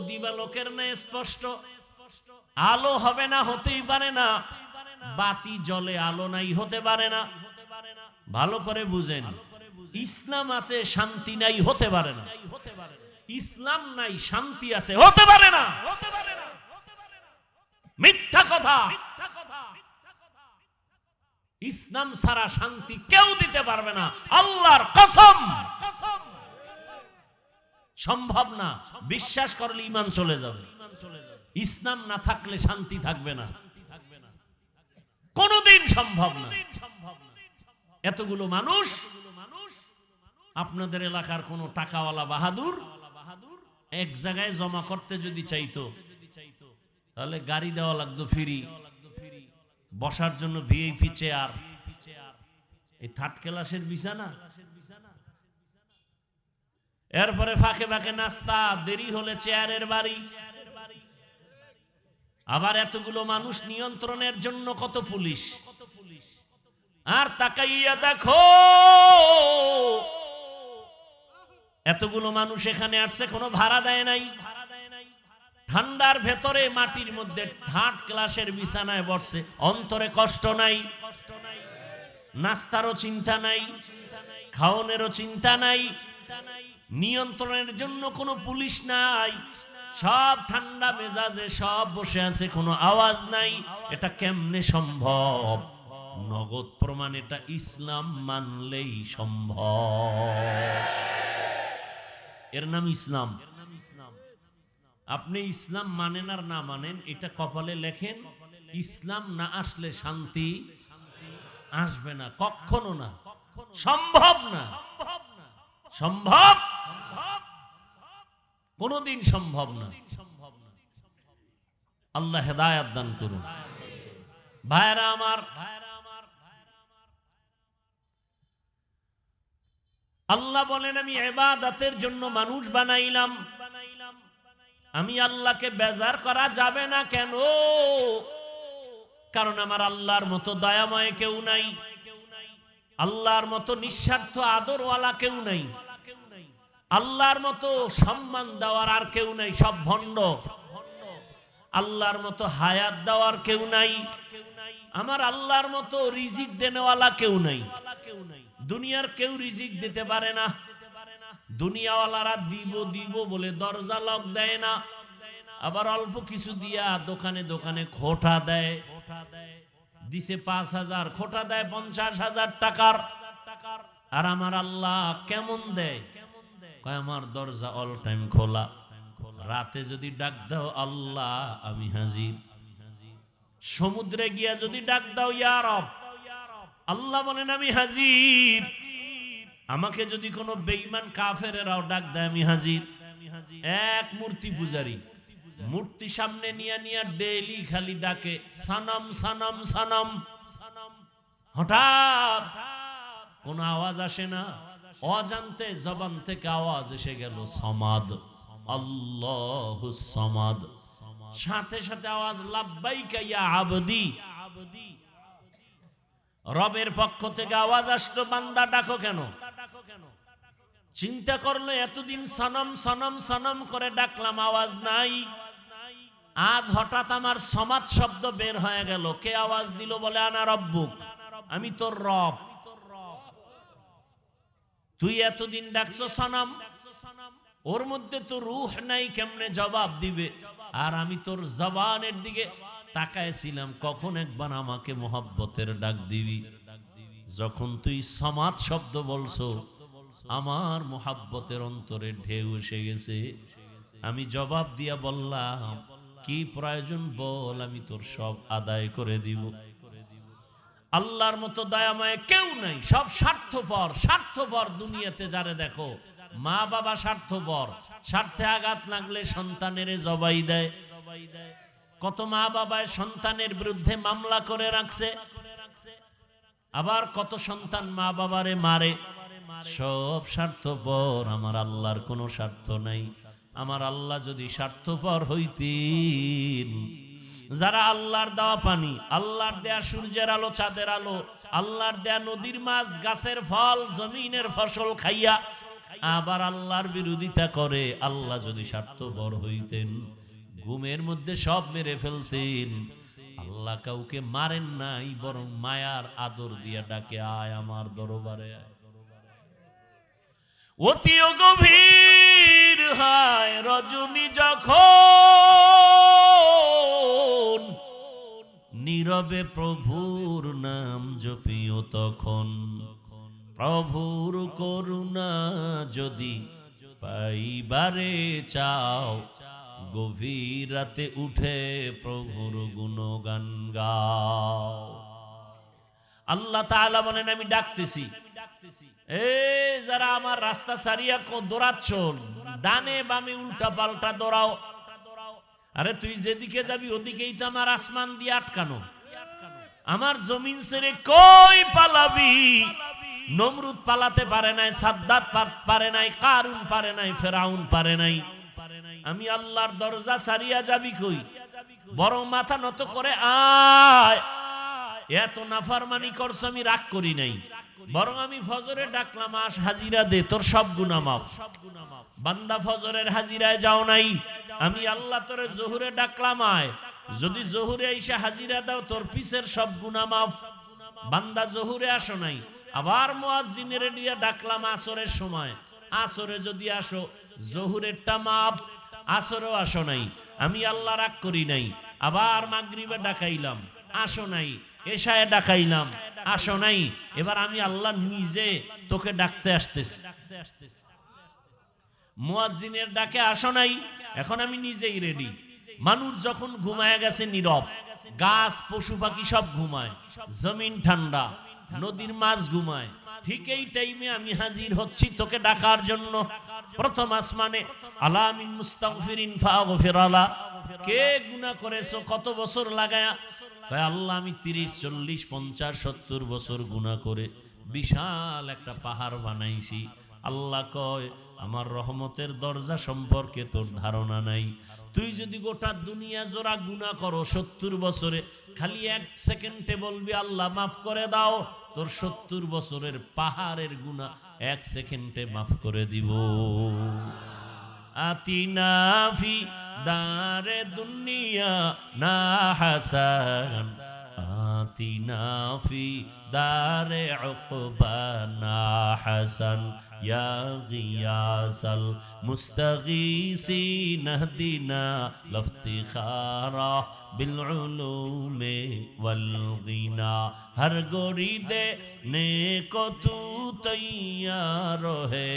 দিবালোকের ন্যায় স্পষ্ট, আলো হবে না, হতেই পারে না। বাতি জ্বলে, আলো নাই, হতে পারে না। ভালো করে বুঝেন, ইসলাম আছে শান্তি নাই, হতে পারে না। ইসলাম নাই শান্তি আছে, হতে পারে না। মিথ্যা কথা। ইসলাম ছাড়া শান্তি কেউ দিতে পারবে না, আল্লাহর কসম। সম্ভব না। বিশ্বাস করলে ঈমান চলে যাবে। ইসলাম না থাকলে শান্তি থাকবে না, কোনদিন সম্ভব না। এতগুলো মানুষ, আপনাদের এলাকার কোন টাকাওয়ালা বাহাদুর এক জায়গায় জমা করতে যদি চাইতো, তাহলে গাড়ি দেওয়া লাগতো ফ্রি, বসার জন্য ভিআইপি চেয়ার, এই থার্ড ক্লাসের বিছানা, এরপরে ফাঁকে ফাঁকে নাস্তা, দেরি হলে চেয়ারের বাড়ি। আবার এতগুলো মানুষ নিয়ন্ত্রণের জন্য কত পুলিশ। আর তাকাইয়া দেখো, এতগুলো মানুষ এখানে আসছে, কোনো ভাড়া দেয় নাই। ঠান্ডার ভেতরে মাটির মধ্যে থার্ড ক্লাসের বিছানায় বসছে, অন্তরে কষ্ট নাই, নাস্তারও চিন্তা নাই, খাওয়ানোরও চিন্তা নাই, নিয়ন্ত্রণের জন্য কোনো পুলিশ নাই, সব ঠান্ডা মেজাজে সব বসে আছে, কোনো আওয়াজ নাই। এটা কেমনে সম্ভব? নগদ প্রমাণ, এটা ইসলাম মানলেই সম্ভব। এর নাম ইসলাম। আপনি ইসলাম মানেন আর না মানেন, এটা কপালে লেখেন। ইসলাম না আসলে শান্তি আসবে না, কখনো না, সম্ভব না। সম্ভব কোনদিন সম্ভব না। আল্লাহ হেদায়েত দান করুন। ভাইরা আমার, আল্লাহ বলেন আমি ইবাদতের জন্য মানুষ বানাইলাম। আমি আল্লাহকে বেজার করা যাবে না। কেন? কারণ আমার আল্লাহর মতো দয়াময় কেউ নাই, আল্লাহর মতো নিঃস্বার্থ আদরওয়ালা কেউ নাই, আল্লাহর মতো সম্মান দেওয়ার আর কেউ নাই, সব ভণ্ড। আল্লাহর মতো হায়াত দেওয়ার কেউ নাই, আমার আল্লাহর মতো রিজিক দেনেওয়ালা কেউ নাই। দুনিয়ার কেউ রিজিক দিতে পারে না। দুনিয়াওয়ালারা দিব দিব বলে দরজা লক দেয় না, আবার অল্প কিছু দিয়া দোকানে দোকানে খোটা দেয়। দিছে ৫,০০০, খোটা দেয় ৫০,০০০ টাকার। আর আমার আল্লাহ কেমন দেয়? কয় আমার দরজা অল টাইম খোলা, রাতে যদি ডাক দাও আল্লাহ আমি হাজির। সমুদ্রে গিয়া যদি ডাক দাও ইয়া রব, আল্লাহ বলেন আমি হাজির। আমাকে যদি কোনো বেঈমান কাফেরেরাও ডাক দেয় আমি হাজির। এক মূর্তি পূজারী মূর্তি সামনে নিয়া নিয়া ডেইলি খালি ডাকে সানাম সানাম সানাম। হঠাৎ কোন আওয়াজ আসে না, অজান্তে জবান থেকে আওয়াজ এসে গেল সমাদ, আল্লাহুস সমাদ। সাথে সাথে আওয়াজ লাব্বাইকা ইয়া আবদি। রবের পক্ষ থেকে আওয়াজ আসলো বান্দা ডাকো কেন? চিন্তা করলো এতদিন সনম সনম সনম করে ডাকলাম, আওয়াজ নাই। আজ হঠাৎ আমার সমাদ শব্দ বের হয়ে গেল। কে আওয়াজ দিল? বলে আনা রব্বুক, আমি তোর রব। তুই এতদিন ডাকছো সনম, ওর মধ্যে তো রূহ নাই, কেমনে জবাব দিবে? আর আমি তোর জবানের দিকে তাকায়ছিলাম, কখন একবার আমাকে মোহাব্বতের ডাক দিবি। যখন তুই সমাদ শব্দ বলছো, আমার মোহাব্বতের অন্তরে ঢেউ এসে গেছে। আমি জবাব দিয়া বললাম কি প্রয়োজন বল, আমি তোর সব আদায় করে দিব। আল্লাহর মতো দয়াময় কেউ নাই, সব স্বার্থপর। স্বার্থপর দুনিয়াতে যারে দেখো, মা বাবা স্বার্থপর, স্বার্থে আঘাত লাগলে সন্তানের জবাই দেয়। কত মা বাবা সন্তানের বিরুদ্ধে মামলা করে রাখছে। আবার কত সন্তান মা বাবারে মারে, সব স্বার্থপর। আমার আল্লাহর কোনো স্বার্থ নাই। আমার আল্লাহ যদি স্বার্থপর হইতেন, যারা আল্লাহর দেওয়া পানি, আল্লাহর দেয়া সূর্যের আলো, চাঁদের আলো, আল্লাহর দেয়া নদীর মাছ, গাছের ফল, জমিনের ফসল খাইয়া আবার আল্লাহর বিরোধিতা করে, আল্লাহ যদি স্বার্থপর হইতেন, ঘুমের মধ্যে সব মেরে ফেলতেন। আল্লাহ কাউকে মারেন নাই, বরং মায়ার আদর দিয়া ডাকে, আয় আমার দরবারে আয়। অতি গভীর হয় রজনী যখন, নীরবে প্রভুর নাম জপিও তখন। প্রভুর করুণা যদি পাইবারে চাও, গভীর রাতে উঠে প্রভুর গুণগান গাও। আল্লাহ তাআলা বলেন, আমি ডাকতেছি, এই যারা আমার রাস্তা সারিয়া দৌড়াচ্ছ, ডানে বামে উল্টা পাল্টা দৌড়াও। আরে তুই যেদিকে যাবি ওদিকেই তো আমার আসমান দিয়ে আটকানো, আমার জমিন ছেড়ে কই পালাবি? নমরুদ পালাতে পারে নাই, সাদ্দাত পারে নাই, কারুন পারে নাই, ফেরাউন পারে নাই। আমি আল্লাহর দরজা সারিয়া যাবি কই? বরং মাথা নত করে আয়। এত নাফরমানি করছ, আমি রাগ করি নাই, বরং আমি ফজরে ডাকলাম, আস হাজিরা দে, তোর সব গুনাহ মাফ। বান্দা ফজরের হাজিরায় যাও নাই, আমি আল্লাহ তোরে জোহরে ডাকলাম, আয়। যদি জোহরে আইসা হাজিরা দাও, তোর পিছের সব গুনাহ মাফ। বান্দা জোহরে আসো নাই, আবার মুয়াজ্জিনের দিয়া ডাকলাম আসরের সময়, আসরে যদি আসো, জোহরেরটা মাফ। আসরেও আসো নাই, আমি আল্লাহ রাগ করি নাই। আবার মাগরিবে ডাকাইলাম, আসো নাই। এশায়ে ডাকাইলাম, আসো নাই। এবার আমি আল্লাহ নিজে তোকে ডাকতে আসতেছি। মুয়াজ্জিনের ডাকে আসো নাই, এখন আমি নিজেই রেডি। মানুষ যখন ঘুমায় গেছে নীরব, গাছ পশু পাখি সব ঘুমায়, জমিন ঠান্ডা, নদীর মাছ ঘুমায়, ঠিক এই টাইমে আমি হাজির হচ্ছি তোকে ডাকার জন্য। প্রথম আসমানে, আলা মিন মুস্তাগফিরিন ফাগফির আলা, কে গুনাহ করেছো কত বছর লাগায়া? কয় আল্লাহ আমি 30 40 50 70 বছর গুনাহ করে বিশাল একটা পাহাড় বানাইছি। আল্লাহ কয় আমার রহমতের দরজা সম্পর্কে তোর ধারণা নাই। তুই যদি গোটা দুনিয়া জোড়া গুনাহ করো 70 বছরে, খালি 1 সেকেন্ডে বলবি আল্লাহ মাফ করে দাও, তোর 70 বছরের পাহাড়ের গুনাহ 1 সেকেন্ডে মাফ করে দিব। আতিনা ফি দারে দুনিয়া না হাসান, আতিনা ফি দারে উকবা না হাসান, ইয়া গিয়াসাল মুস্তাগীসিন ইহদিনা লফতিখারা বিল উলুমে ওয়াল গিনা। হর গরিদে নেকো তু তৈয়ার হে,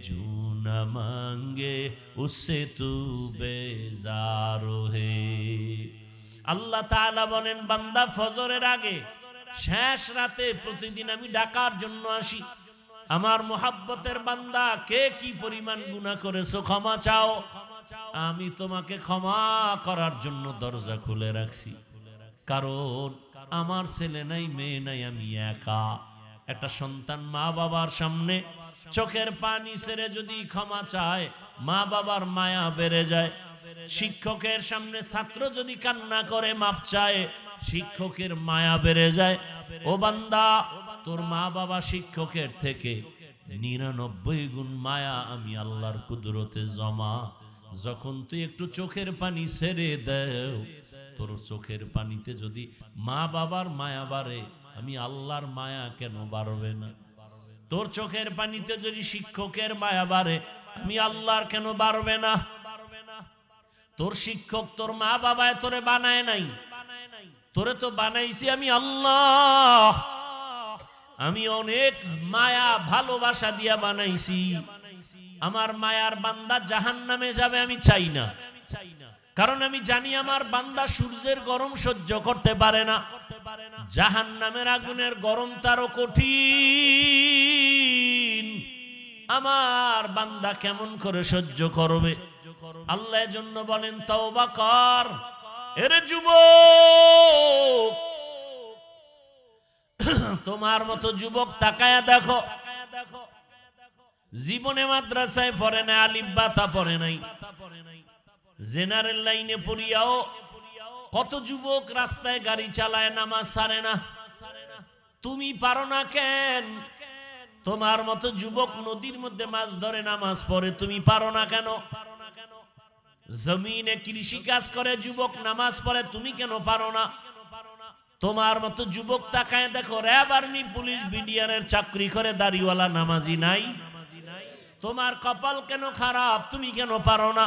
जो न मांगे उससे तू बेजार है। আল্লাহ তাআলা বলেন, বান্দা ফজরের আগে শেষ রাতে প্রতিদিন আমি ডাকার জন্য আসি। আমার মোহাব্বতের বান্দা, কে কি পরিমাণ গুনাহ করেছো ক্ষমা চাও, আমি তোমাকে ক্ষমা করার জন্য দরজা খুলে রাখছি। কারণ আমার ছেলে নাই, মেয়ে নাই, আমি একা। একটা সন্তান মা বাবার সামনে চোখের পানি ছেড়ে যদি ক্ষমা চায়, মা বাবার মায়া বেড়ে যায়। শিক্ষকের সামনে ছাত্র যদি কান্না করে মাপ চায়, শিক্ষকের মায়া বেড়ে যায়। ও বান্দা, তোর মা বাবা শিক্ষকের থেকে 99 গুণ মায়া আমি আল্লাহর কুদরতে জমা। যখন তুই একটু চোখের পানি ছেড়ে দেও, তোর চোখের পানিতে যদি মা বাবার মায়া বাড়ে, আমি আল্লাহর মায়া কেন বাড়বে না? তোর চোখের পানিতে যদি শিক্ষকের মায়া বাড়ে, আমি আল্লাহর কেন বাড়বে না? তোর শিক্ষক, তোর মা বাবায় তোরে বানায় নাই, তোরে তো বানাইছি আমি আল্লাহ। আমি অনেক মায়া ভালোবাসা দিয়া বানাইছি। আমার মায়ার বান্দা জাহান্নামে যাবে আমি চাই না, কারণ আমি জানি আমার বান্দা সূর্যের গরম সহ্য করতে পারে না, জাহান্নামের আগুনের গরম তারও কঠিন। আমার বান্দা কেমন করে সহ্য করবে? আল্লাহ এজন্য বলেন, তওবা কর। এরে যুবক, তোমার মতো যুবক তাকায়া দেখো, জীবনে মাদ্রাসায় পড়ে না, আলিফ বা তা পড়ে নাই, জেনারেল লাইনে পড়িয়াও কত যুবক রাস্তায় গাড়ি চালায়, নামাজ ছাড়ে না। তুমি পারো না কেন? তোমার মতো যুবক নদীর মধ্যে মাছ ধরে, নামাজ পড়ে, তুমি পারো না কেন? জমিনে কৃষি কাজ করে যুবক, নামাজ পড়ে, তুমি কেন পারো না? তোমার মতো যুবক তাকায় দেখো, র্যাব, আর্মি, পুলিশ, বিডিআরের চাকরি করে, দাড়িওয়ালা নামাজি নাই। তোমার কপাল কেন খারাপ? তুমি কেন পারো না?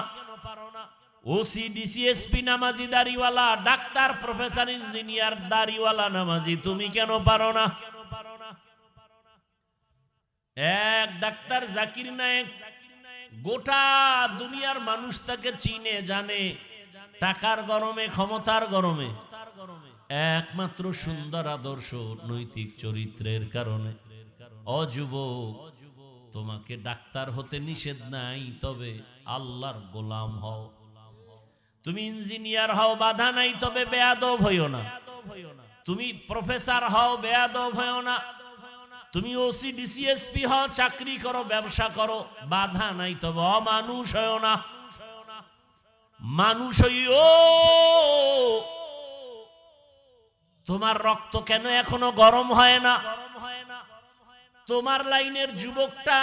ওসি, ডিসি, এসপি নামাজি দাড়িওয়ালা, ডাক্তার, প্রফেসর, ইঞ্জিনিয়ার দাড়িওয়ালা নামাজি, তুমি কেন পারো না? এক ডাক্তার জাকির নায়েক, গোটা দুনিয়ার মানুষ তাকে চিনে জানে, টাকার গরমে, ক্ষমতার গরমে, একমাত্র সুন্দর আদর্শ নৈতিক চরিত্রের কারণে। অযুবক, তোমাকে ডাক্তার হতে নিষেধ নাই, তবে আল্লাহর গোলাম হও। তুমি ইঞ্জিনিয়ার হও, বাধা নাই, তবে বেয়াদব হইও না। তুমি প্রফেসর হও, বেয়াদব হইও না। তুমি ওসি, ডিসি, এসপি হও, চাকরি করো, ব্যবসা করো, বাধা নাই, তবে অমানুষ হইও না। মানুষ হইও। তোমার রক্ত কেন এখনো গরম হয় না? তোমার লাইনের যুবকটা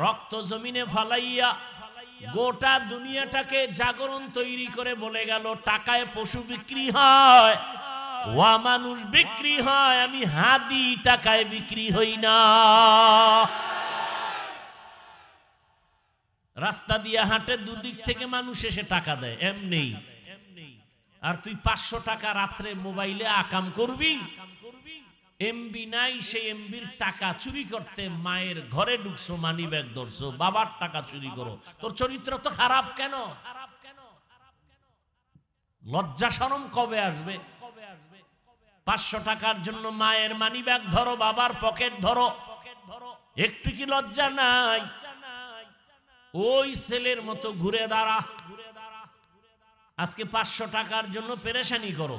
রক্ত জমিনে ফালাইয়া গোটা দুনিয়াটাকে জাগরণ তৈরি করে বলে গেল, টাকায় পশু বিক্রি হয়, ওয়া মানুষ বিক্রি হয়, আমি হাদি টাকায় বিক্রি হই না। রাস্তা দিয়ে হাঁটে, দুদিক থেকে মানুষ এসে টাকা দেয় এমনি, আর তুই 500 টাকা রাত্রে মোবাইলে আকাম করবি। এমবি নাই, সেই এমবির টাকা চুরি করতে মায়ের ঘরে ঢুকছো, মানি ব্যাগ ধরছো, বাবার টাকা চুরি করো। তোর চরিত্র তো খারাপ কেন? লজ্জা শরম কবে আসবে? 500 টাকার জন্য মায়ের মানি ব্যাগ ধরো, বাবার পকেট ধরো, একটু কি লজ্জা নাই? ওই ছেলের মতো ঘুরে দাঁড়া। আজকে 500 টাকার জন্য পেরেশানি করো।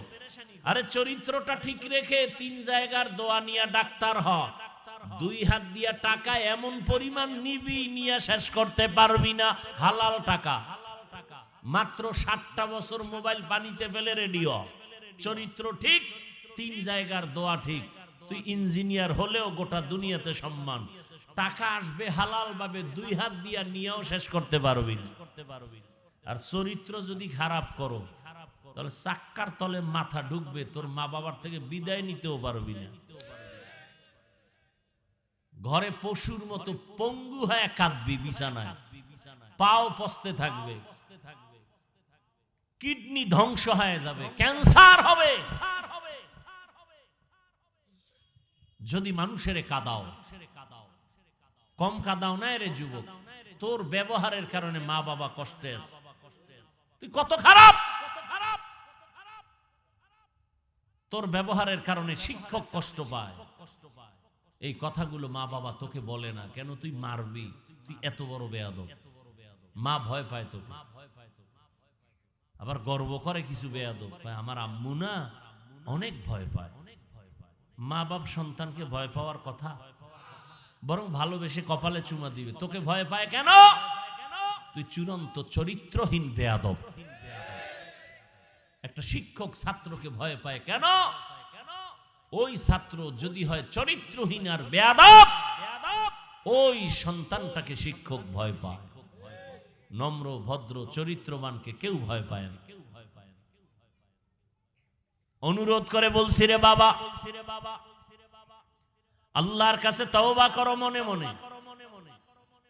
আরে চরিত্রটা ঠিক রেখে 3 জায়গার দোয়া নিয়ে ডাক্তার হ। 2 হাত দিয়া টাকা এমন পরিমাণ নিবি, নিয়ে শেষ করতে পারবি না। হালাল টাকা। মাত্র 60টা বছর মোবাইল পানিতে ফেলে রেডিও। চরিত্র ঠিক, 3 জায়গার দোয়া ঠিক। তুই ইঞ্জিনিয়ার হলেও গোটা দুনিয়াতে সম্মান। টাকা আসবে হালাল ভাবে, 2 হাত দিয়া নিয়েও শেষ করতে পারবি না। আর চরিত্র যদি খারাপ করো, তাহলে চাক্কার তলে মাথা ঢুকবে, তোর মা বাবার থেকে বিদায় নিতেও পারবি না। ঘরে পশুর মতো পঙ্গু হয়ে কাঁদবি, বিছানায় পাও পস্তে থাকবে, কিডনি ধ্বংস হয়ে যাবে, ক্যান্সার হবে। যদি মানুষের কাঁদাও, কম কাঁদাও না রে যুবক। তোর ব্যবহারের কারণে মা বাবা কষ্টে আছে। তুই কত খারাপ! তোর ব্যবহারের কারণে শিক্ষক কষ্ট পায়। এই কথাগুলো মা বাবা তোকে বলে না কেন? তুই মারবি, তুই এত বড় বেয়াদব। মা ভয় পায় তোকে, আবার গর্ব করে কিছু বেয়াদব, আমার আম্মু না অনেক ভয় পায়। মা বাপ সন্তানকে ভয় পাওয়ার কথা, বরং ভালোবেসে কপালে চুমা দিবে। তোকে ভয় পায় কেন? তুই চূড়ান্ত চরিত্রহীন বেয়াদব। একটা শিক্ষক ছাত্রকে ভয় পায় কেন? ওই ছাত্র যদি হয় চরিত্রহীন আর বেয়াদব, ওই সন্তানটাকে শিক্ষক ভয় পায়। নম্র, ভদ্র, চরিত্রবানকে কেউ ভয় পায় না। অনুরোধ করে বলছি রে বাবা, আল্লাহর কাছে তওবা করো মনে মনে।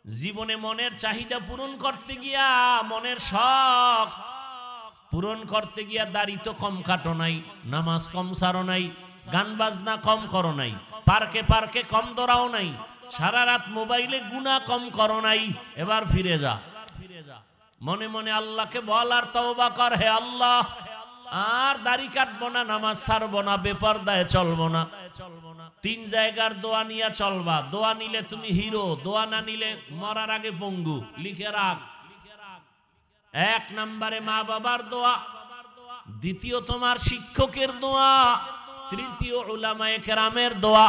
জীবনে মনের চাহিদা পূরণ করতে গিয়া, মনের শখ পূরণ করতে গিয়া দাড়ি তো কম কাটো নাই, নামাজ কম সারো নাই, গান বাজনা কম করো নাই, পার্কে পার্কে কম দৌড়াও নাই, সারা রাত মোবাইলে গুনাহ কম করো নাই। এবার ফিরে যা, মনে মনে আল্লাহকে বল আর তওবা কর, হে আল্লাহ আর দাড়ি কাটবো না, নামাজ ছাড়বো না, বেপরদায় চলবো না। 3 জায়গার দোয়া নিয়ে চলবা। দোয়া নিলে তুমি হিরো, দোয়া না নিলে মরার আগে পঙ্গু। লিখে রাখ। 1 নম্বরে মা বাবার দোয়া, দ্বিতীয় তোমার শিক্ষকের দোয়া, তৃতীয় উলামায়ে কেরামের দোয়া।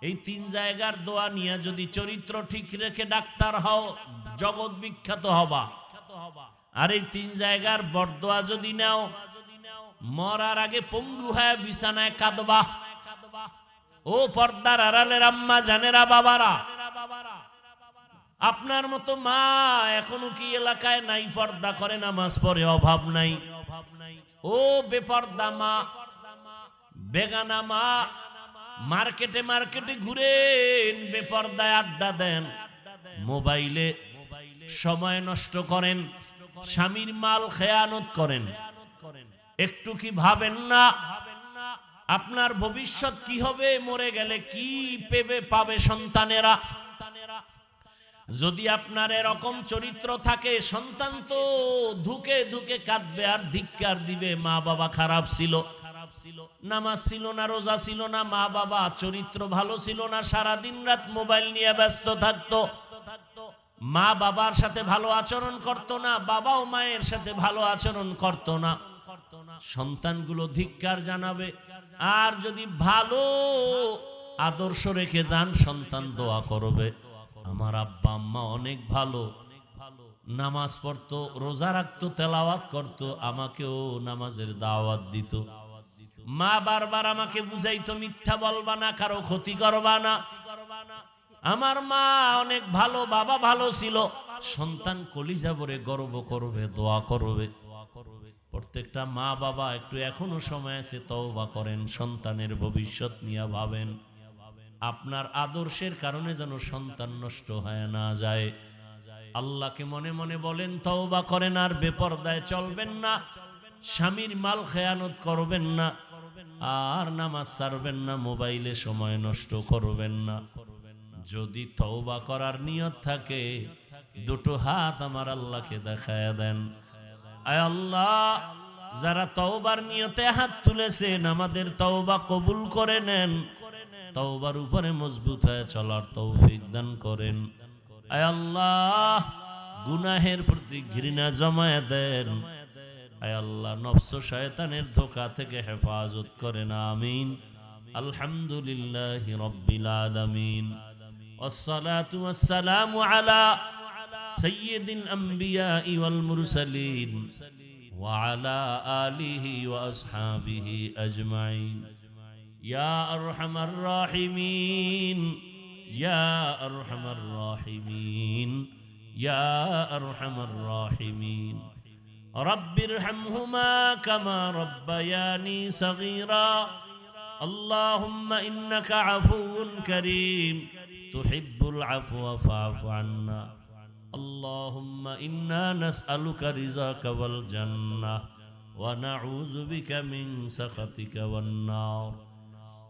এই তিন জায়গার দোয়া নিয়ে যদি চরিত্র ঠিক রেখে ডাক্তার হও, জগৎ বিখ্যাত হবা। আর এই তিন জায়গার বরদোয়া যদি নাও, মরার আগে পঙ্গু হয়ে বিছানায় কাঁদবা। ও পর্দার আড়ালের আম্মা জানেরা, বাবারা, আপনার মতো মা এখনো কি এলাকায় নাই? পর্দা করে নামাজ পড়ে, অভাব নাই। ও বেপর্দা মা, বেগানা মা, মার্কেটে মার্কেটে ঘুরেন, বেপর্দায় আড্ডা দেন, মোবাইলে সময় নষ্ট করেন, স্বামীর মাল খেয়ানত করেন। একটু কি ভাবেন না আপনার ভবিষ্যৎ কি হবে? মরে গেলে কি পাবে সন্তানেরা? যদি আপনার এরকম চরিত্র থাকে, সন্তান তো ধুকে ধুকে কাঁদবে আর ধিক্কার দিবে, মা বাবা খারাপ ছিল, নামাজ ছিল না, রোজা ছিল না, মা বাবা চরিত্র ভালো ছিল না, সারা দিন রাত মোবাইল নিয়ে ব্যস্ত থাকতো, মা বাবার সাথে ভালো আচরণ করত না, বাবাও মায়ের সাথে ভালো আচরণ করত না। সন্তানগুলো ধিক্কার জানাবে। আর যদি ভালো আদর্শ রেখে যান, সন্তান দোয়া করবে, আমার আব্বা আম্মা অনেক ভালো, নামাজ পড়তো, রোজা রাখতো, তেলাওয়াত করতো, আমাকেও নামাজের দাওয়াত দিত। মা বারবার আমাকে বুঝাইতো, মিথ্যা বলবা না, কারো ক্ষতি করবা না। আমার মা অনেক ভালো, বাবা ভালো ছিল। সন্তান কলিজা ভরে গর্ব করবে, দোয়া করবে। প্রত্যেকটা মা বাবা একটু এখনো সময় আছে, তওবা করেন, সন্তানের ভবিষ্যৎ নিয়ে ভাবেন। আপনার আদর্শের কারণে যেন সন্তান নষ্ট হয়ে না যায়। আল্লাহকে মনে মনে বলেন, তওবা করেন, আর বেপরদায় চলবেন না, স্বামীর মাল খেয়ানত করবেন না, আর নামাজ ছাড়বেন না, মোবাইলে সময় নষ্ট করবেন না। যদি তওবা করার নিয়ত থাকে, দুটো হাত আমার আল্লাহকে দেখায় দেন। আয় আল্লাহ, যারা তওবার নিয়তে হাত তুলেছেন, আমাদের তওবা কবুল করে নেন, তওবার উপরে মজবুত হয়ে চলার তৌফিক দান করেন। আয় আল্লাহ, গুনাহের প্রতি ঘৃণা জমায়ে দেন। আয় আল্লাহ, নফস শয়তানের ধোঁকা থেকে হেফাজত করেন। আমিন। আলহামদুলিল্লাহি রাব্বিল আলামিন। والصلاة والسلام على سيد الأنبياء والمرسلين وعلى آله وأصحابه أجمعين. يا أرحم الراحمين، يا أرحم الراحمين، يا أرحم الراحمين. رب ارحمهما كما ربياني صغيرا. اللهم إنك عفو كريم تحب العفو فاعف عنا. اللهم إنا نسألك رضاك والجنة ونعوذ بك من سخطك والنار.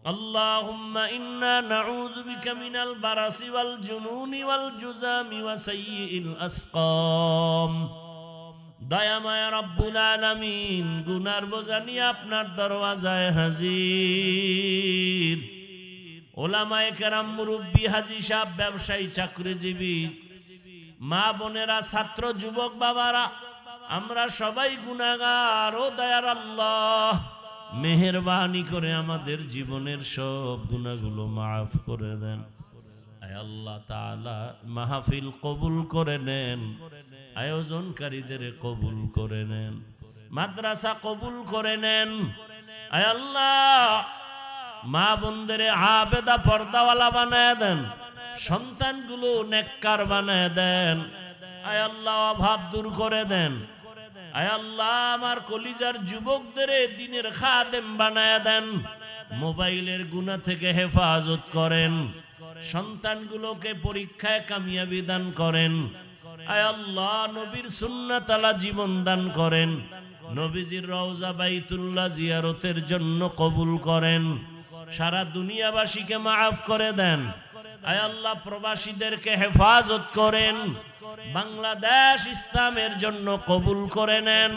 اللهم إنا نعوذ بك من البرص والجنون والجذام وسيء الأسقام. দয়াময় রব্বুল আলামিন, গুনার বোঝা নিয়ে আপনার দরওয়াজায় হাজির। ওলামায়ে কেরাম, মুরব্বী, হাজী সাহেব, ব্যবসায়ী, চাকরিজীবী, মা বোনেরা, ছাত্র, যুবক, বাবারা, আমরা সবাই গুনাহগার। ও দয়ার আল্লাহ, মেহেরবানি করে আমাদের জীবনের সব গুনাহগুলো মাফ করে দেন। আয় আল্লাহ তাআলা, মাহফিল কবুল করে নেন, আয়োজনকারীদের কবুল করে নেন, মাদ্রাসা কবুল করে নেন। আয় আল্লাহ, মা বোনদের আবেদা পর্দাওয়ালা বানায় দেন, সন্তানগুলো নেককার বানায় দেন। আয় আল্লাহ, অভাব দূর করে দেন। আয় আল্লাহ, আমার কলিজার যুবকদের দ্বীনের খাদেম বানায় দেন, মোবাইলের গুনাহ থেকে হেফাজত করেন, সন্তানগুলোকে পরীক্ষায় কামিয়াবি দান করেন। আয় আল্লাহ, নবীর সুন্নাত আলা জীবন দান করেন, নবীজির রওজা বাইতুল্লাহ জিয়ারতের জন্য কবুল করেন, সারা দুনিয়াবাসীকে মাফ করে দেন। আয় আল্লাহ, প্রবাসীদেরকে হেফাজত করেন, বাংলাদেশ ইসলামের জন্য কবুল করে নেন,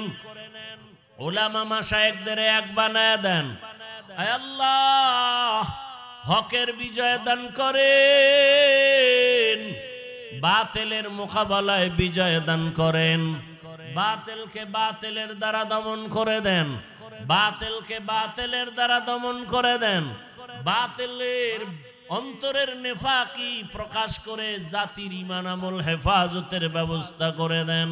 উলামা মাশায়েখদের এক বানায় দেন। আয় আল্লাহ, হকের বিজয় দান করেন, বাতিলের মোকাবেলায় বিজয় দান করেন, বাতিলকে বাতিলের দ্বারা দমন করে দেন, বাতিলকে বাতিলের দ্বারা দমন করে দেন, বাতিলের অন্তরের নেফাকি প্রকাশ করে জাতির ঈমান আমল হেফাজতের ব্যবস্থা করে দেন।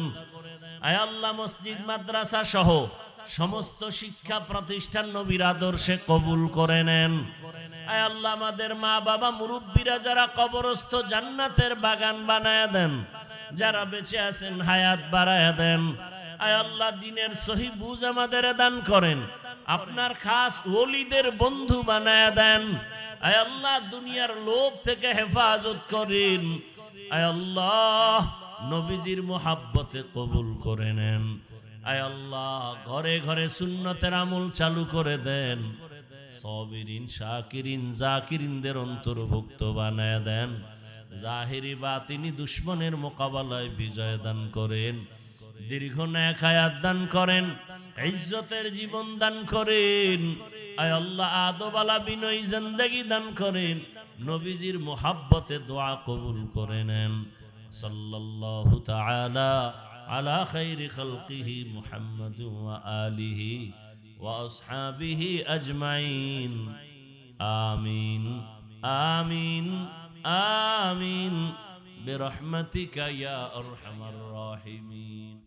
আয় আল্লাহ, মসজিদ মাদ্রাসা সহ সমস্ত শিক্ষা প্রতিষ্ঠান নবীর আদর্শে কবুল করে নেন। আয় আল্লাহ, আমাদের মা বাবা মুরব্বীরা যারা কবরস্থ, জান্নাতের বাগান বানায় দেন। যারা বেঁচে আছেন হায়াত বাড়ায় দেন। আয় আল্লাহ, দিনের সহি বুঝ আমাদের দান করেন। আপনার খাস ওলিদের বন্ধু বানায় দেন। আয় আল্লাহ, দুনিয়ার লোভ থেকে হেফাজত করেন। আয় আল্লাহ, নবীজির মুহাব্বতে কবুল করে নেন। আয় আল্লাহ, ঘরে ঘরে সুন্নতের আমল চালু করে দেন। সাবিরিন, শাকিরিন, জাকিরিনদের অন্তর্ভুক্ত বানায় দেন। জাহিরি বাতিনি দুশ্মনের মোকাবেলায় বিজয় দান করেন। দীর্ঘ নেক হায়াত দান করেন। ইজ্জতের জীবন দান করেন। আয় আল্লাহ, আদবালা বিনয়ী জিন্দেগি দান করেন। নবীজির মুহাব্বতে দোয়া কবুল করে নেন। সাল্লাল্লাহু তাআলা আলা খাইরি খালকিহি মুহাম্মাদ ওয়া আলিহি ওয়া আসহাবিহি আজমাইন। আমিন আমিন আমিন বিরহমাতিকা ইয়া আরহামার রাহিমিন।